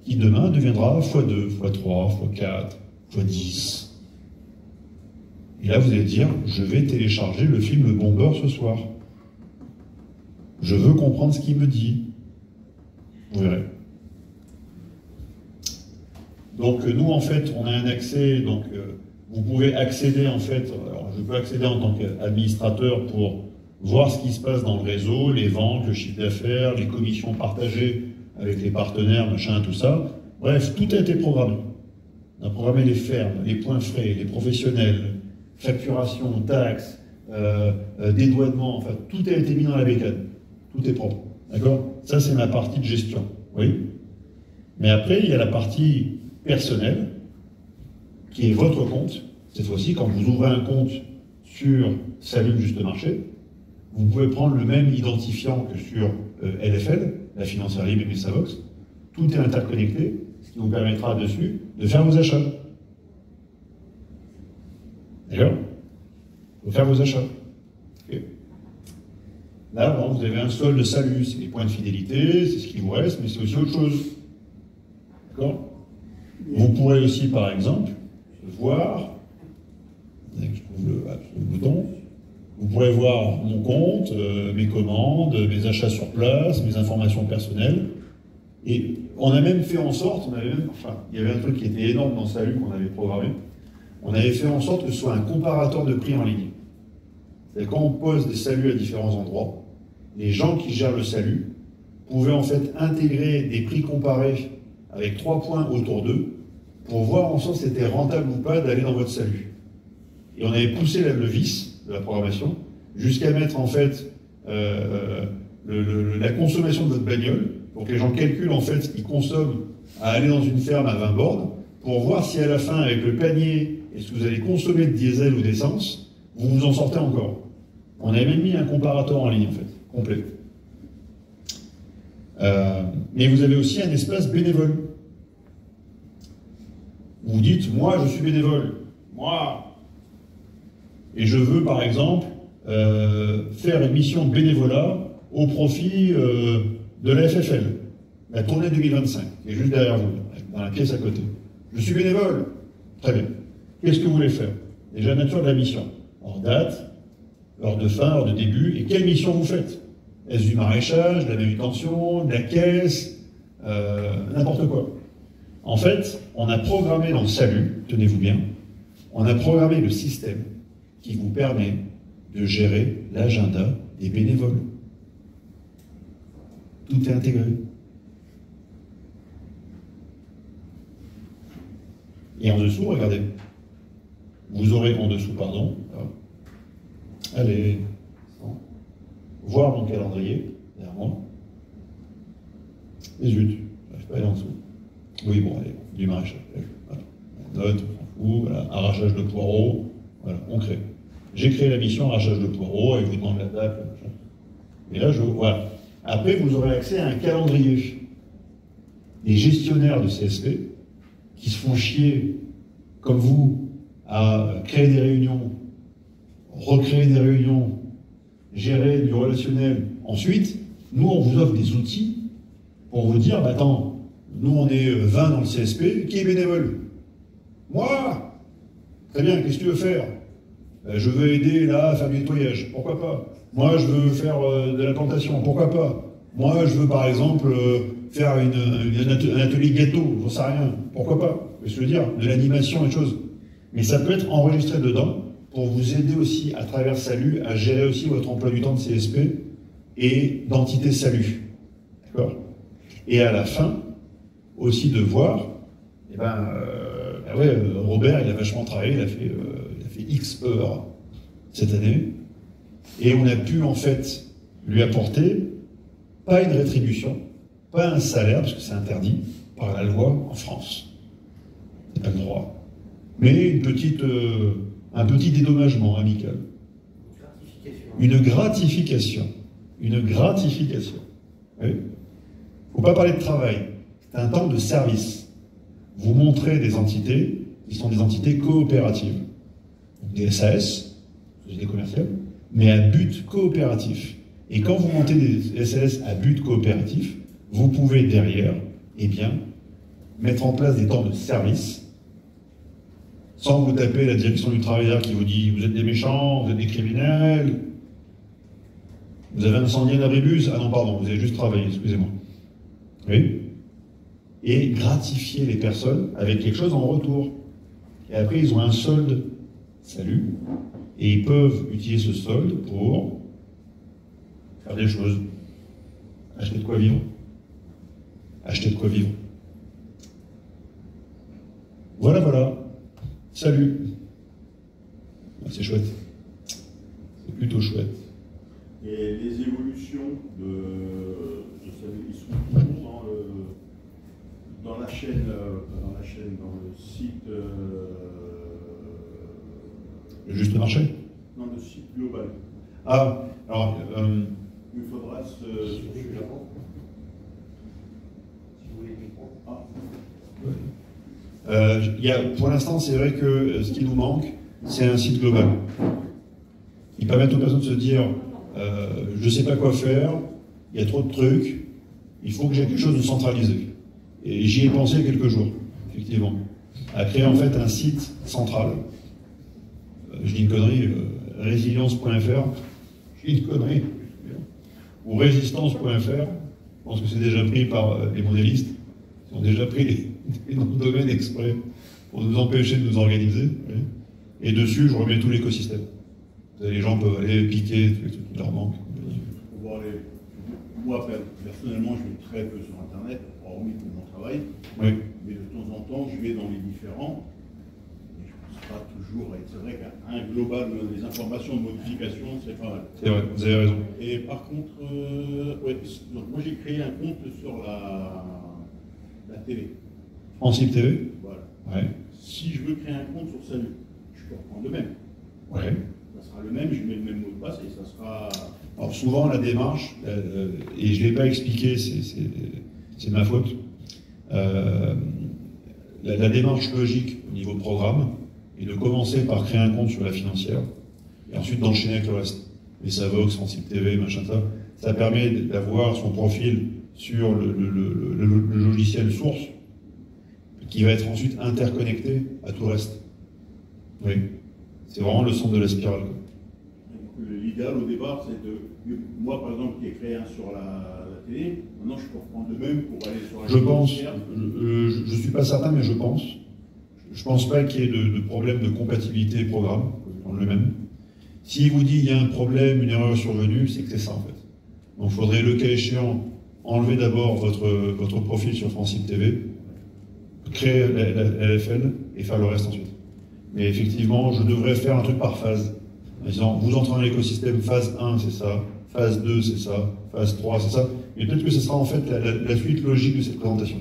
Speaker 1: qui demain deviendra x2, x3, x4, x10. Et là, vous allez dire, je vais télécharger le film Bomber ce soir. Je veux comprendre ce qu'il me dit. Vous verrez. Donc nous, en fait, on a un accès, donc vous pouvez accéder, en fait, alors je peux accéder en tant qu'administrateur pour voir ce qui se passe dans le réseau, les ventes, le chiffre d'affaires, les commissions partagées avec les partenaires, machin, tout ça. Bref, tout a été programmé. On a programmé les fermes, les points frais, les professionnels, facturation, taxes, dédouanement, enfin, tout a été mis dans la bécane. Tout est propre. D'accord? Ça, c'est ma partie de gestion. Oui. Mais après, il y a la partie personnelle, qui est votre compte. Cette fois-ci, quand vous ouvrez un compte sur Salut Juste Marché, vous pouvez prendre le même identifiant que sur LFL, la financière libre et Messavox. Tout est interconnecté, ce qui vous permettra dessus de faire vos achats. D'accord? De faire vos achats. Okay. Là, bon, vous avez un solde Salut, c'est les points de fidélité, c'est ce qui vous reste, mais c'est aussi autre chose. D'accord? Vous pourrez aussi, par exemple, voir, je trouve le bouton, vous pourrez voir mon compte, mes commandes, mes achats sur place, mes informations personnelles. Et on a même fait en sorte, il y avait un truc qui était énorme dans Salut qu'on avait programmé, on avait fait en sorte que ce soit un comparateur de prix en ligne. C'est-à-dire quand on pose des saluts à différents endroits, les gens qui gèrent le salut pouvaient en fait intégrer des prix comparés avec 3 points autour d'eux pour voir en sorte si c'était rentable ou pas d'aller dans votre salut. Et on avait poussé le vice de la programmation jusqu'à mettre en fait la consommation de votre bagnole pour que les gens calculent en fait ce qu'ils consomment à aller dans une ferme à 20 bornes pour voir si à la fin avec le panier et ce que vous allez consommer de diesel ou d'essence, vous vous en sortez encore. On avait même mis un comparateur en ligne en fait, complet. Mais vous avez aussi un espace bénévole. Vous dites, moi je suis bénévole, moi, et je veux par exemple faire une mission de bénévolat au profit de la FFL, la tournée 2025, qui est juste derrière vous, dans la pièce à côté. Je suis bénévole, très bien. Qu'est-ce que vous voulez faire? Déjà, nature de la mission, en date, heure de fin, heure de début, et quelle mission vous faites? Est-ce du maraîchage, de la manutention, de la caisse, n'importe quoi. En fait, on a programmé dans le Salut, tenez-vous bien, on a programmé le système qui vous permet de gérer l'agenda des bénévoles. Tout est intégré. Et en dessous, regardez. Vous aurez en dessous, pardon. Allez, voir mon calendrier, derrière moi. Et zut, j'arrive pas à aller en dessous. Oui, bon, allez, du maraîchage. Voilà. Note, on s'en fout, voilà. Arrachage de poireaux, voilà, on crée. J'ai créé la mission arrachage de poireaux, et vous demande la date, le machin. Et là, voilà. Après, vous aurez accès à un calendrier. Les gestionnaires de CSP, qui se font chier, comme vous, à créer des réunions, recréer des réunions, gérer du relationnel. Ensuite, nous, on vous offre des outils pour vous dire, bah, attends, nous, on est 20 dans le CSP, qui est bénévole? Moi? Très bien, qu'est-ce que tu veux faire? Je veux aider là à faire du nettoyage, pourquoi pas? Moi, je veux faire de la plantation, pourquoi pas? Moi, je veux par exemple faire un atelier gâteau, j'en sais rien, pourquoi pas? Je veux dire, de l'animation et des choses. Mais ça peut être enregistré dedans pour vous aider aussi, à travers Salut, à gérer aussi votre emploi du temps de CSP et d'entité Salut. D'accord? Et à la fin, aussi de voir, eh ben, Robert, il a vachement travaillé, il a fait X heures cette année, et on a pu en fait lui apporter pas une rétribution, pas un salaire, parce que c'est interdit par la loi en France. C'est pas le droit. Mais un petit dédommagement amical. Une gratification. Une gratification. Oui. Il ne faut pas parler de travail. C'est un temps de service. Vous montrez des entités qui sont des entités coopératives. Des SAS, sociétés commerciales, mais à but coopératif. Et quand vous montez des SAS à but coopératif, vous pouvez derrière, eh bien, mettre en place des temps de service, sans vous taper la direction du travail qui vous dit « vous êtes des méchants, vous êtes des criminels, vous avez incendié un abribus, ah non pardon, vous avez juste travaillé, excusez-moi. » Oui. Et gratifier les personnes avec quelque chose en retour. Et après, ils ont un solde, salut, et ils peuvent utiliser ce solde pour faire des choses. Acheter de quoi vivre. Acheter de quoi vivre. Voilà, voilà. Salut. C'est chouette. C'est plutôt chouette.
Speaker 5: Et les évolutions de Salut, ils sont toujours dans la chaîne, dans le site.
Speaker 1: Le juste marché?
Speaker 5: Dans le site global.
Speaker 1: Ah, alors.
Speaker 5: Il faudra se.
Speaker 4: Si vous voulez le micro.
Speaker 1: Pour l'instant, c'est vrai que ce qui nous manque, c'est un site global. Qui permet aux personnes de se dire je ne sais pas quoi faire, il y a trop de trucs, il faut que j'ai quelque chose de centralisé. Et j'y ai pensé il y a quelques jours, effectivement, à créer en fait un site central. Je dis une connerie, résilience.fr, je dis une connerie, ou résistance.fr, je pense que c'est déjà pris par les modélistes, ils ont déjà pris les noms de domaine exprès pour nous empêcher de nous organiser. Oui. Et dessus, je remets tout l'écosystème. Les gens peuvent aller piquer tous les trucs qui leur manquent.
Speaker 5: Moi, personnellement, je vais très peu sur Internet, hormis pour mon travail.
Speaker 1: Oui.
Speaker 5: Mais de temps en temps, je vais dans les différents. Et je ne pense pas toujours. Et c'est vrai qu'un global, les informations de modification, c'est pas mal.
Speaker 1: C'est vrai, vous avez raison.
Speaker 5: Et par contre, donc moi j'ai créé un compte sur la télé.
Speaker 1: Francip TV.
Speaker 5: Voilà.
Speaker 1: Ouais.
Speaker 5: Si je veux créer un compte sur Salut, je peux reprendre le même.
Speaker 1: Ouais.
Speaker 5: Ça sera le même, je mets le même mot de passe et ça sera.
Speaker 1: Alors souvent la démarche, et je ne l'ai pas expliqué, c'est de ma faute, la démarche logique au niveau programme est de commencer par créer un compte sur la financière et ensuite d'enchaîner avec le reste. Les Savox, Francip TV, machin ça permet d'avoir son profil sur le logiciel source qui va être ensuite interconnecté à tout le reste. Oui, c'est vraiment le centre de la spirale.
Speaker 5: L'idéal au départ, c'est de. Moi, par exemple, qui ai créé un sur la télé, maintenant je peux reprendre le même pour aller sur la
Speaker 1: Je pense, je ne suis pas certain, mais je pense. Je ne pense pas qu'il y ait de problème de compatibilité programme, on le même. S'il vous dit il y a un problème, une erreur survenue, c'est que c'est ça en fait. Donc il faudrait, le cas échéant, enlever d'abord votre profil sur Francine TV, créer la LFL et faire le reste ensuite. Mais effectivement, je devrais faire un truc par phase. En disant, vous entrez dans l'écosystème, phase 1, c'est ça, phase 2, c'est ça, phase 3, c'est ça. Et peut-être que ce sera en fait la suite logique de cette présentation.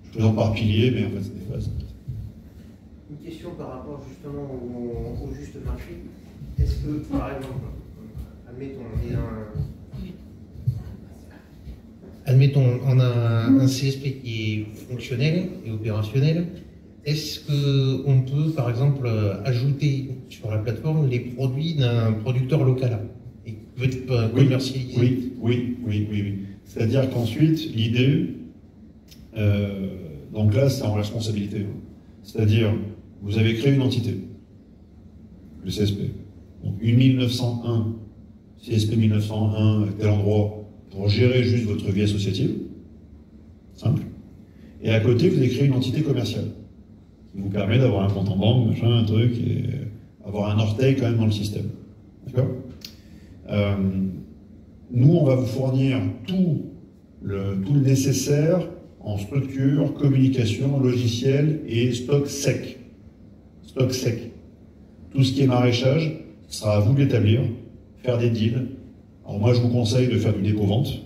Speaker 1: Je présente par pilier, mais en fait, c'est des phases.
Speaker 4: Une question par rapport justement au juste marché. Est-ce que, par exemple,
Speaker 6: admettons, on a un CSP qui est fonctionnel et opérationnel. Est-ce qu'on peut, par exemple, ajouter sur la plateforme les produits d'un producteur local et qui peut être commercialisé?
Speaker 1: Oui. C'est-à-dire qu'ensuite, l'idée, donc là, c'est en responsabilité. C'est-à-dire, vous avez créé une entité, le CSP. Donc, une 1901, CSP 1901, tel endroit, pour gérer juste votre vie associative. Simple. Et à côté, vous avez créé une entité commerciale qui vous permet d'avoir un compte en banque, machin, un truc, et avoir un orteil quand même dans le système. D'accord ? Nous, on va vous fournir tout le nécessaire en structure, communication, logiciel et stock sec. Stock sec. Tout ce qui est maraîchage, ce sera à vous de l'établir, faire des deals. Alors moi, je vous conseille de faire du dépôt-vente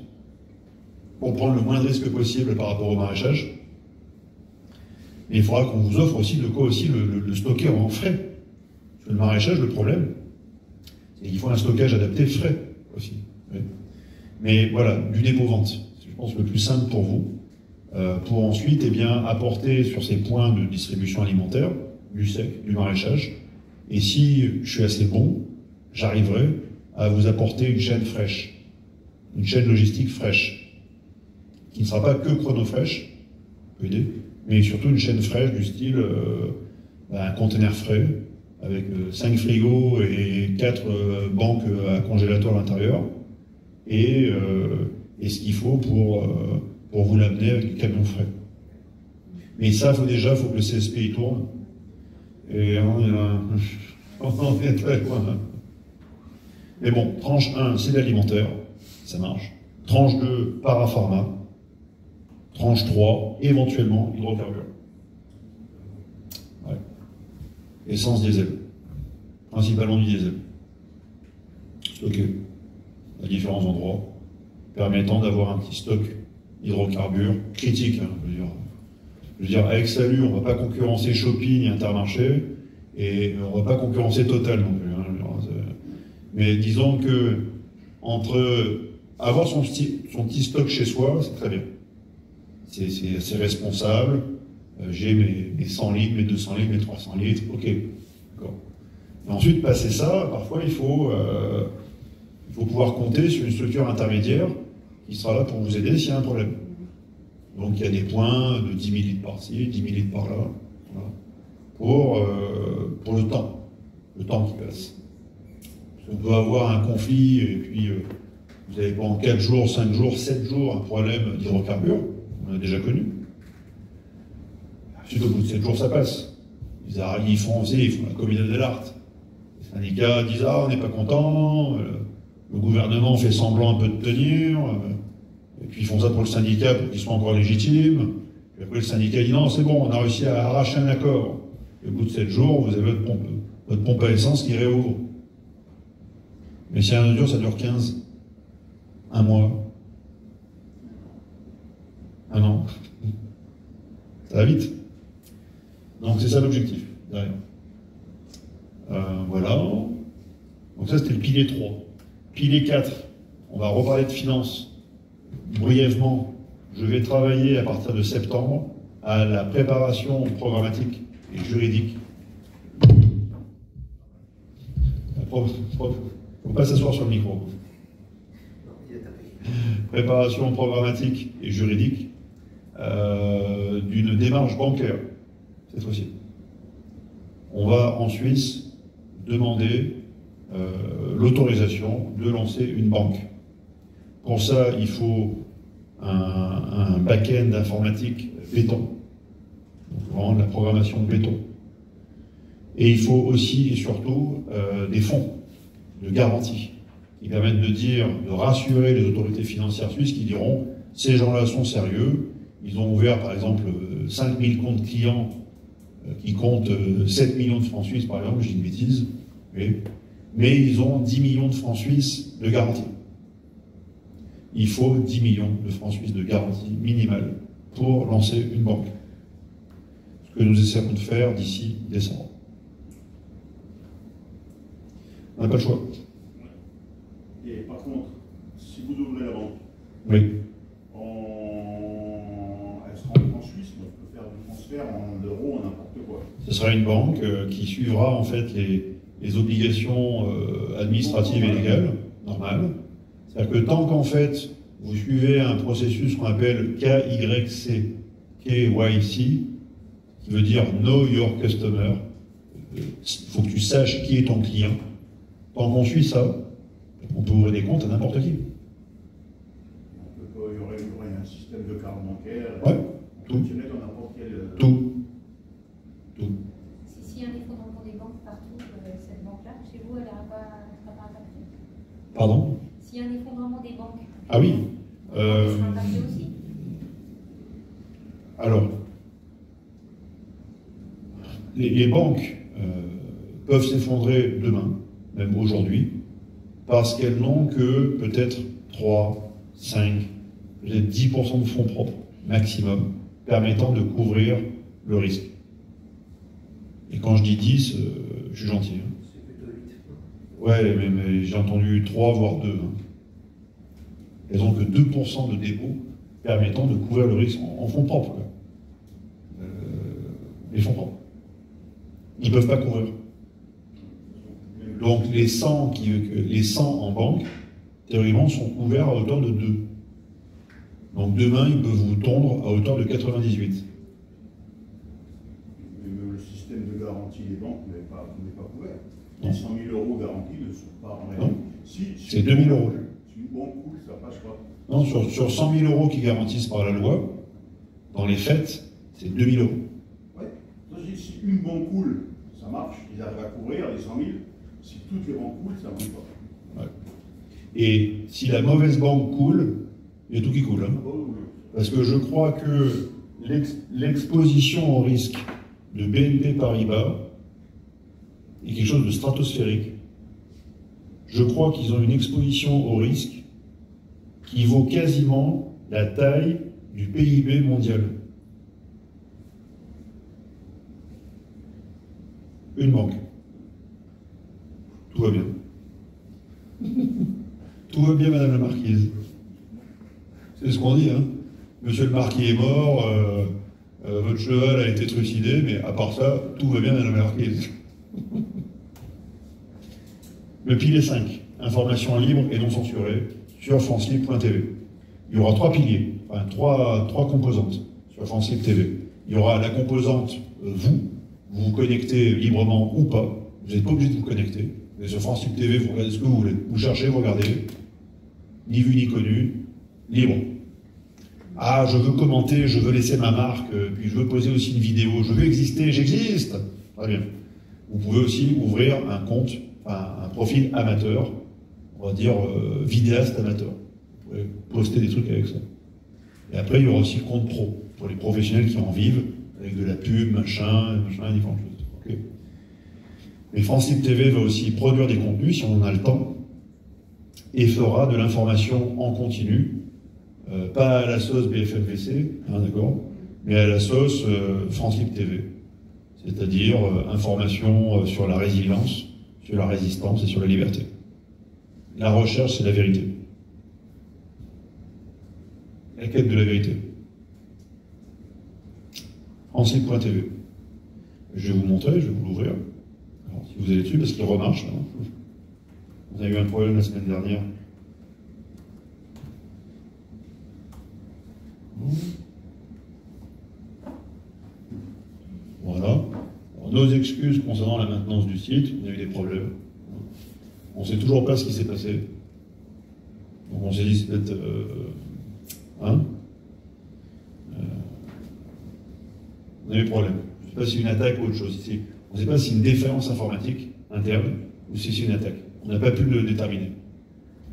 Speaker 1: pour prendre le moins de risques possible par rapport au maraîchage. Mais il faudra qu'on vous offre aussi de quoi aussi le stocker en frais. Parce que le maraîchage, le problème, c'est qu'il faut un stockage adapté frais aussi. Oui. Mais voilà, du dépôt-vente, c'est, je pense, le plus simple pour vous, pour ensuite apporter sur ces points de distribution alimentaire, du sec, du maraîchage. Et si je suis assez bon, j'arriverai à vous apporter une chaîne fraîche, une chaîne logistique fraîche, qui ne sera pas que chronofraîche, peut aider, mais surtout une chaîne fraîche du style un conteneur frais, avec 5 frigos et 4 banques à congélateur à l'intérieur, et ce qu'il faut pour vous l'amener avec du camion frais. Mais ça, faut que le CSP y tourne, et on est très loin. Mais bon, tranche 1, c'est l'alimentaire, ça marche. Tranche 2, parapharma. Tranche 3, éventuellement, hydrocarbures. Ouais. Essence diesel. Principalement du diesel. Stocké à différents endroits, permettant d'avoir un petit stock d'hydrocarbures critique. Hein, je veux dire, avec Salut, on ne va pas concurrencer Shopping et Intermarché, et on ne va pas concurrencer Total non plus. Hein, mais disons que entre avoir son petit stock chez soi, c'est très bien. C'est assez responsable. J'ai mes 100 litres, mes 200 litres, mes 300 litres, ok. D'accord. Et ensuite, passer ça, parfois il faut pouvoir compter sur une structure intermédiaire qui sera là pour vous aider s'il y a un problème. Donc il y a des points de 10 000 litres par-ci, 10 000 litres par-là, voilà, pour le temps qui passe. On peut avoir un conflit et puis vous avez pendant 4 jours, 5 jours, 7 jours un problème d'hydrocarbures, on a déjà connu. Ensuite, au bout de 7 jours, ça passe. Ils font la communauté d'alerte. Les syndicats disent « Ah, on n'est pas content », le gouvernement fait semblant un peu de tenir, et puis ils font ça pour le syndicat pour qu'il soit encore légitime. Puis après, le syndicat dit « Non, c'est bon, on a réussi à arracher un accord ». Et au bout de 7 jours, vous avez votre pompe à essence qui réouvre. Mais si un dure, ça dure 15, un mois, un an. Ça va vite. Donc c'est ça l'objectif, derrière. Voilà. Donc ça, c'était le pilier 3. Pilier 4, on va reparler de finances. Brièvement, je vais travailler à partir de septembre à la préparation programmatique et juridique. Faut pas s'asseoir sur le micro. Préparation programmatique et juridique d'une démarche bancaire, cette fois-ci. On va en Suisse demander l'autorisation de lancer une banque. Pour ça, il faut un back-end informatique béton. Donc vraiment de la programmation béton. Et il faut aussi et surtout des fonds de garantie qui permettent de rassurer les autorités financières suisses qui diront ces gens-là sont sérieux, ils ont ouvert par exemple 5000 comptes clients qui comptent 7 millions de francs suisses par exemple, j'ai une bêtise, mais ils ont 10 millions de francs suisses de garantie. Il faut 10 millions de francs suisses de garantie minimale pour lancer une banque. Ce que nous essaierons de faire d'ici décembre. On n'a pas le choix.
Speaker 5: Et par contre, si vous ouvrez la banque,
Speaker 1: oui.
Speaker 5: Elle sera en francs suisses, donc on peut faire du transfert en euros, en n'importe quoi.
Speaker 1: Ce sera une banque qui suivra en fait les obligations administratives et légales, normales. C'est-à-dire que tant qu'en fait, vous suivez un processus qu'on appelle KYC, qui veut dire Know Your Customer, il faut que tu saches qui est ton client. Tant qu'on suit ça, on peut ouvrir des comptes à n'importe qui.
Speaker 5: Il y aurait un système de carte bancaire.
Speaker 1: Ouais,
Speaker 5: tout. Dans n'importe quel...
Speaker 1: Tout.
Speaker 3: S'il y a un effondrement des banques partout, cette banque-là, chez vous, elle ne sera pas impactée.
Speaker 1: Pardon?
Speaker 3: S'il y a un effondrement des banques,
Speaker 1: ah oui.
Speaker 3: elle sera impactée aussi.
Speaker 1: Alors, les banques peuvent s'effondrer demain, même aujourd'hui, parce qu'elles n'ont que peut-être 3, 5, peut-être 10% de fonds propres, maximum, permettant de couvrir le risque. Et quand je dis 10, je suis gentil. Hein.
Speaker 4: C'est plutôt 8.
Speaker 1: Ouais, mais j'ai entendu 3, voire 2. Hein. Elles n'ont que 2% de dépôt permettant de couvrir le risque en fonds propres. Quoi. Les fonds propres. Ils ne peuvent pas couvrir. Donc les 100 en banque, théoriquement, sont couverts à hauteur de 2. Donc demain, ils peuvent vous tondre à hauteur de 98.
Speaker 5: Mais le système de garantie des banques n'est pas couvert.
Speaker 1: Non.
Speaker 5: Les 100 000 euros garantis ne sont pas en réalité.
Speaker 1: C'est 2 000 euros.
Speaker 5: Si une banque coule, ça passe pas.
Speaker 1: Non, sur 100 000 euros qui garantissent par la loi, dans les faits, c'est 2 000 euros.
Speaker 5: Oui. Si une banque coule, ça marche, ils arrivent à couvrir les 100 000. Si toutes les banques coulent, ça ne marche pas.
Speaker 1: Ouais. Et si la mauvaise banque coule, il y a tout qui coule. Hein. Parce que je crois que l'exposition au risque de BNP Paribas est quelque chose de stratosphérique. Je crois qu'ils ont une exposition au risque qui vaut quasiment la taille du PIB mondial. Une banque. Tout va bien. Tout va bien, Madame la Marquise. C'est ce qu'on dit, hein. Monsieur le Marquis est mort, votre cheval a été trucidé, mais à part ça, tout va bien, Madame la Marquise. Le pilier 5, information libre et non censurée, sur francelibre.tv. Il y aura 3 piliers, enfin 3 composantes sur francelibre TV. Il y aura la composante, vous vous connectez librement ou pas, vous n'êtes pas obligé de vous connecter. Vous êtes sur francelibre TV, vous regardez ce que vous voulez. Vous cherchez, vous regardez, ni vu ni connu, libre. Ah, je veux commenter, je veux laisser ma marque, puis je veux poser aussi une vidéo, je veux exister, j'existe. Très bien. Vous pouvez aussi ouvrir un compte, un profil amateur, on va dire vidéaste amateur. Vous pouvez poster des trucs avec ça. Et après, il y aura aussi le compte pro, pour les professionnels qui en vivent, avec de la pub, machin, différentes choses. Okay. Mais francelibre TV va aussi produire des contenus, si on en a le temps, et fera de l'information en continu, pas à la sauce BFMVC, hein, d'accord, mais à la sauce francelibre TV. C'est-à-dire information sur la résilience, sur la résistance et sur la liberté. La recherche, c'est la vérité. La quête de la vérité. francelibre.tv. Je vais vous montrer, je vais vous l'ouvrir. Alors, si vous allez dessus, parce qu'il remarche. Hein. On a eu un problème la semaine dernière. Voilà. Alors, nos excuses concernant la maintenance du site, on a eu des problèmes. On ne sait toujours pas ce qui s'est passé. Donc on s'est dit, c'est peut-être... on a eu des problèmes. Je ne sais pas si c'est une attaque ou autre chose ici. On ne sait pas si c'est une défaillance informatique interne ou si c'est une attaque. On n'a pas pu le déterminer.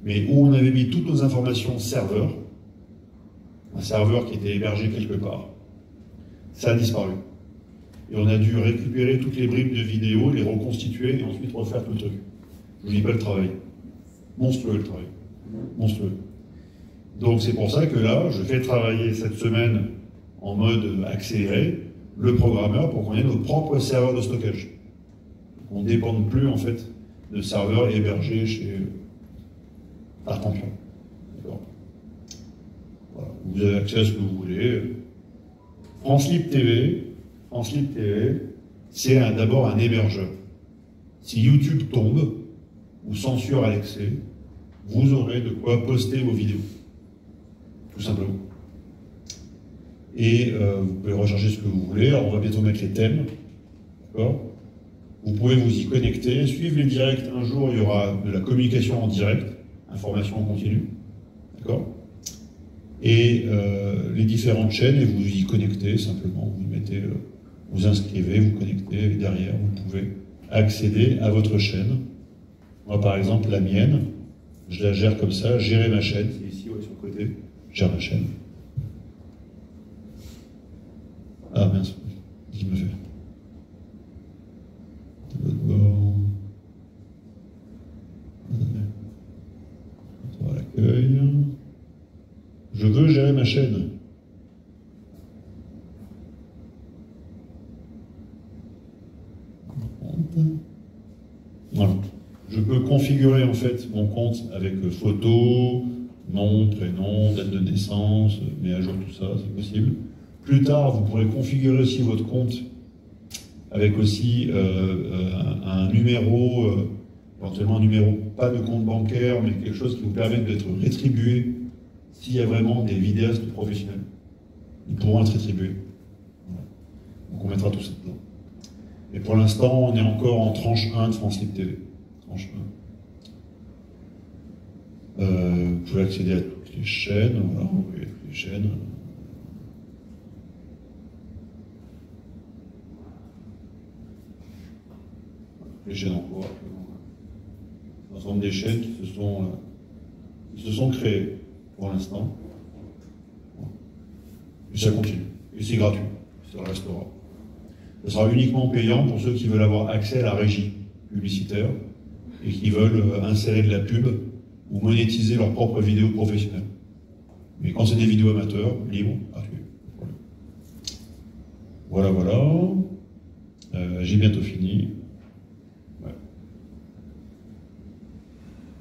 Speaker 1: Mais où on avait mis toutes nos informations serveur, un serveur qui était hébergé quelque part, ça a disparu. Et on a dû récupérer toutes les bribes de vidéos, les reconstituer et ensuite refaire tout le truc. Je ne vous dis pas le travail. Monstrueux le travail. Monstrueux. Donc c'est pour ça que là, je fais travailler cette semaine en mode accéléré le programmeur pour qu'on ait nos propres serveurs de stockage. On ne dépende plus en fait de serveurs hébergés chez Artempion. D'accord. Voilà. Vous avez accès à ce que vous voulez. France Libre TV, c'est d'abord un hébergeur. Si YouTube tombe ou censure à l'excès, vous aurez de quoi poster vos vidéos. Tout simplement. Et vous pouvez recharger ce que vous voulez. Alors on va bientôt mettre les thèmes. D'accord. Vous pouvez vous y connecter, suivre les directs. Un jour, il y aura de la communication en direct, information en continu. D'accord. Et les différentes chaînes, et vous y connectez simplement. Vous mettez, vous inscrivez, vous connectez, et derrière, vous pouvez accéder à votre chaîne. Moi, par exemple, la mienne, je la gère comme ça, gérer ma chaîne. C'est ici, ouais, sur le côté. Je gère ma chaîne. Ah mince, qu'est-ce qu'il me fait? L'accueil. Je veux gérer ma chaîne. Voilà. Je peux configurer en fait mon compte avec photo, nom, prénom, date de naissance, met à jour tout ça, c'est possible. Plus tard, vous pourrez configurer aussi votre compte avec aussi un numéro, éventuellement un numéro, pas de compte bancaire, mais quelque chose qui vous permet d'être rétribué s'il y a vraiment des vidéastes professionnels. Ils pourront être rétribués. Voilà. Donc on mettra tout ça dedans. Et pour l'instant, on est encore en tranche 1 de France Libre TV. Tranche 1. Vous pouvez accéder à toutes les chaînes, voilà, vous voyez toutes les chaînes. Les chaînes en cours. L'ensemble des chaînes qui se sont créées pour l'instant. Et ça continue. Et c'est gratuit. Ça restera. Ça sera uniquement payant pour ceux qui veulent avoir accès à la régie publicitaire et qui veulent insérer de la pub ou monétiser leurs propres vidéos professionnelles. Mais quand c'est des vidéos amateurs, libres, gratuits. Voilà, voilà. J'ai bientôt fini. Ouais.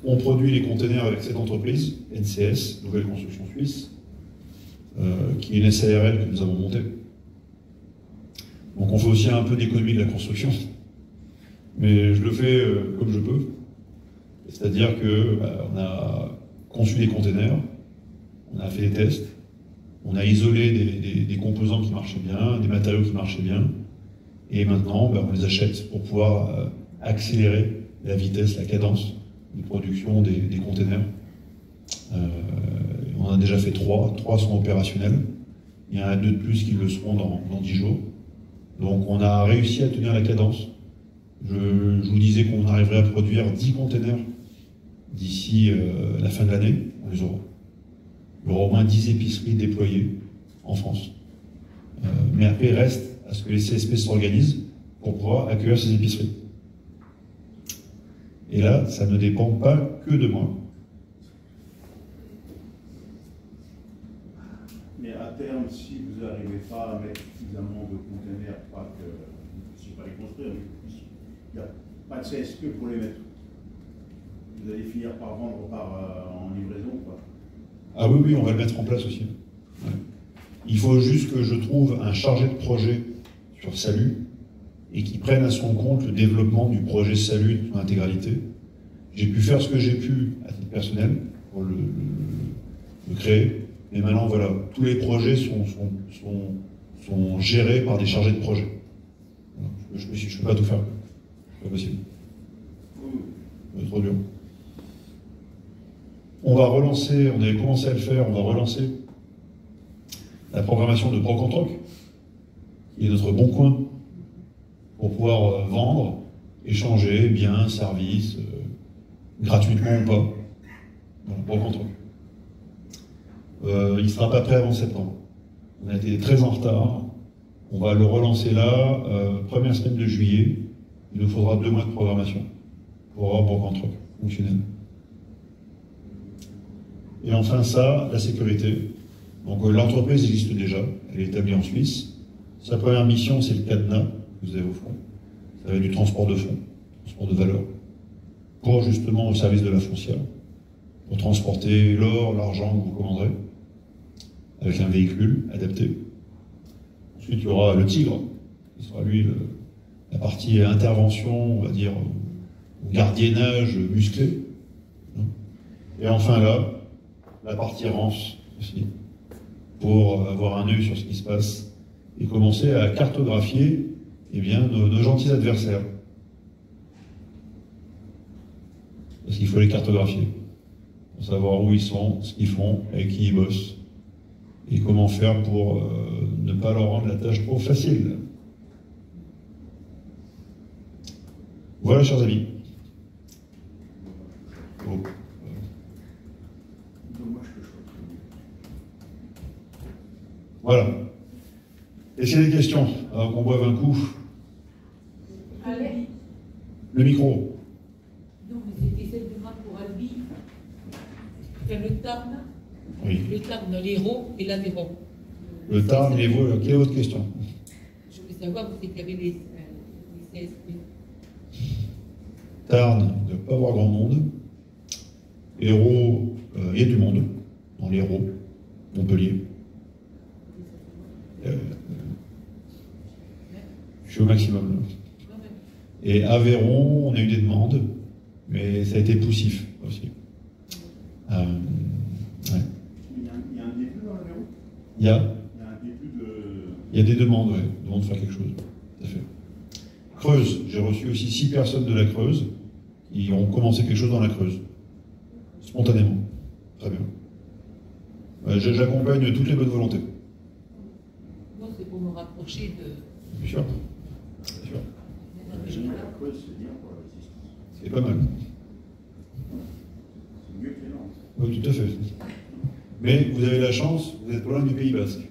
Speaker 1: On produit les containers avec cette entreprise, NCS, Nouvelle Construction Suisse, qui est une SARL que nous avons montée. Donc on fait aussi un peu d'économie de la construction, mais je le fais comme je peux. C'est-à-dire que on a conçu des containers, on a fait des tests, on a isolé des composants qui marchaient bien, des matériaux qui marchaient bien, et maintenant on les achète pour pouvoir accélérer la vitesse, la cadence de production des containers. On a déjà fait 3 sont opérationnels, il y en a 2 de plus qui le seront dans 10 jours. Donc on a réussi à tenir la cadence. Je vous disais qu'on arriverait à produire 10 containers d'ici la fin de l'année, on les aura. Il y aura au moins 10 épiceries déployées en France. Mais après, il reste à ce que les CSP s'organisent pour pouvoir accueillir ces épiceries. Et là, ça ne dépend pas que de moi.
Speaker 5: Mais à terme, si vous n'arrivez pas à mettre suffisamment de containers, pas que vous ne puissiez pas les construire, mais il n'y a pas de CSP pour les mettre. Vous allez finir par vendre en livraison ou pas?
Speaker 1: Ah oui, oui, on va le mettre en place aussi. Ouais. Il faut juste que je trouve un chargé de projet sur Salut et qui prenne à son compte le développement du projet Salut dans son intégralité. J'ai pu faire ce que j'ai pu à titre personnel pour le créer. Et maintenant, voilà, tous les projets sont gérés par des chargés de projet. Voilà. Je ne peux pas tout faire. C'est pas possible. C'est trop dur. On va relancer, on avait commencé à le faire, on va relancer la programmation de Broc en Troc, qui est notre bon coin pour pouvoir vendre, échanger biens, services, gratuitement ou pas. Voilà, Brocantroc. Il ne sera pas prêt avant septembre. On a été très en retard. On va le relancer là, première semaine de juillet. Il nous faudra 2 mois de programmation pour avoir Brocantroc fonctionnel. Et enfin ça, la sécurité. Donc l'entreprise existe déjà, elle est établie en Suisse. Sa première mission, c'est le cadenas que vous avez au fond. Ça va être du transport de fonds, transport de valeur, pour justement au service de la foncière, pour transporter l'or, l'argent que vous commanderez, avec un véhicule adapté. Ensuite, il y aura le Tigre, qui sera lui la partie intervention, on va dire, gardiennage musclé. Et enfin là, la partie rance aussi, pour avoir un œil sur ce qui se passe et commencer à cartographier eh bien, nos gentils adversaires. Parce qu'il faut les cartographier, pour savoir où ils sont, ce qu'ils font, avec qui ils bossent, et comment faire pour ne pas leur rendre la tâche trop facile. Voilà, chers amis. Bon. Voilà. Est-ce qu'il y a des questions avant qu'on boive un coup?
Speaker 2: Albi.
Speaker 1: Le micro.
Speaker 2: Non, mais c'était celle de moi pour Albi. Enfin, le Tarn.
Speaker 1: Oui.
Speaker 2: Le Tarn, l'Hérault et l'Aveyron.
Speaker 1: Le Tarn, les Vosges. Quelle est votre question?
Speaker 2: Je voulais savoir où c'est qu'il y avait les CSP.
Speaker 1: Tarn, il ne doit pas avoir grand monde. Hérault, il y a du monde dans l'Hérault. Montpellier. Je suis au maximum. Et Aveyron, on a eu des demandes, mais ça a été poussif aussi. Ouais.
Speaker 5: Il y a un début dans l'Aveyron?
Speaker 1: Il y a
Speaker 5: un début de...
Speaker 1: Il y a des demandes, ouais, demandes de faire quelque chose. Tout à fait. Creuse, j'ai reçu aussi 6 personnes de la Creuse qui ont commencé quelque chose dans la Creuse. Spontanément. Très bien. J'accompagne toutes les bonnes volontés.
Speaker 2: Non, c'est pour me rapprocher de...
Speaker 1: Bien sûr.
Speaker 5: La Creuse, c'est bien pour la résistance.
Speaker 1: C'est pas mal.
Speaker 5: C'est mieux que les Landes.
Speaker 1: Oui, tout à fait. Mais vous avez la chance, vous êtes pas loin du Pays Basque.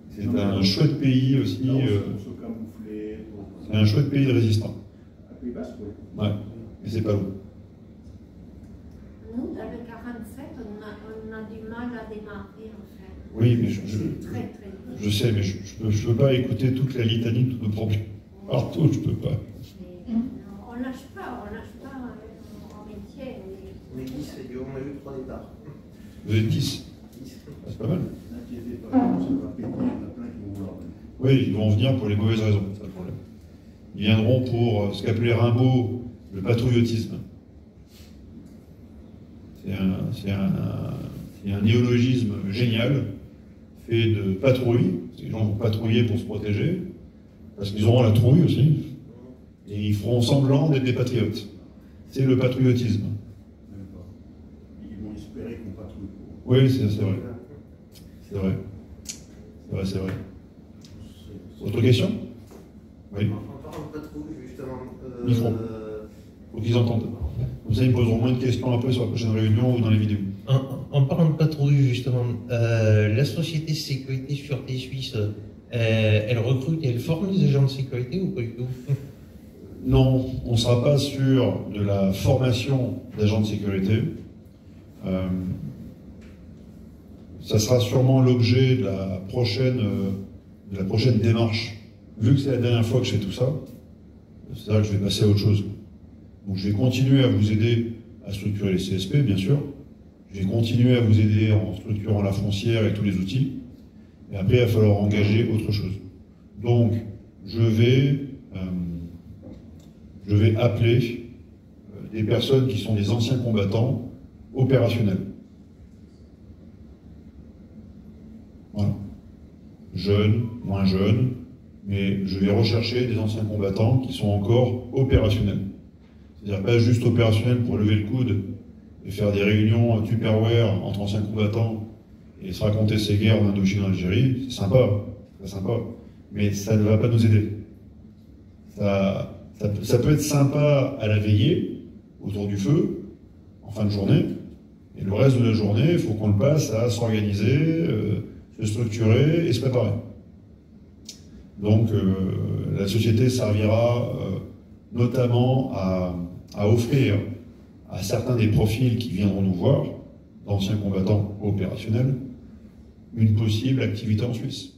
Speaker 1: C'est un chouette pays aussi.
Speaker 5: Là, on se camoufler.
Speaker 1: C'est un chouette pays de résistants.
Speaker 5: Un Pays Basque, oui.
Speaker 1: Ouais, mais c'est pas loin.
Speaker 7: Nous, dans le 47, on a du mal à démarrer, en fait.
Speaker 1: Oui, mais je sais, mais je peux pas écouter toute la litanie de tous nos problèmes. Partout, je peux pas.
Speaker 7: On lâche pas en métier.
Speaker 4: On est 10, c'est dur, on a eu 3 départs.
Speaker 1: Vous êtes 10.
Speaker 4: 10.
Speaker 1: C'est pas mal.
Speaker 5: N'inquiétez pas, ça va péter, il y en a plein qui vont vouloir venir.
Speaker 1: Oui, ils vont venir pour les mauvaises raisons, c'est ça le problème. Ils viendront pour ce qu'appelait Rimbaud le patrouillotisme. C'est un néologisme génial, fait de patrouille. Les gens vont patrouiller pour se protéger, parce qu'ils auront la trouille aussi, et ils feront semblant d'être des patriotes. C'est le patriotisme.
Speaker 5: Même pas. Ils vont espérer qu'on patrouille pour eux.
Speaker 1: Oui, c'est vrai. C'est vrai. C'est vrai. Autre question? Oui.
Speaker 4: En parlant de patrouille, justement.
Speaker 1: Micro. Faut qu'ils entendent. Comme ça, ils poseront moins de questions après sur la prochaine réunion ou dans les vidéos.
Speaker 6: En parlant de patrouille, justement, la société de sécurité sûreté suisse, elle recrute et elle forme les agents de sécurité ou pas du tout?
Speaker 1: Non, on ne sera pas sur de la formation d'agents de sécurité. Ça sera sûrement l'objet de la prochaine démarche. Vu que c'est la dernière fois que je fais tout ça, c'est vrai que je vais passer à autre chose. Donc je vais continuer à vous aider à structurer les CSP, bien sûr. Je vais continuer à vous aider en structurant la foncière et tous les outils. Et après, il va falloir engager autre chose. Donc, je vais appeler des personnes qui sont des anciens combattants opérationnels. Voilà. Jeunes, moins jeunes, mais je vais rechercher des anciens combattants qui sont encore opérationnels. C'est-à-dire pas juste opérationnels pour lever le coude et faire des réunions Tupperware entre anciens combattants et se raconter ses guerres en Indochine et en Algérie. C'est sympa, très sympa, mais ça ne va pas nous aider. Ça peut être sympa à la veillée, autour du feu, en fin de journée, et le reste de la journée, il faut qu'on le passe à s'organiser, se structurer et se préparer. Donc la société servira notamment à offrir à certains des profils qui viendront nous voir, d'anciens combattants opérationnels, une possible activité en Suisse.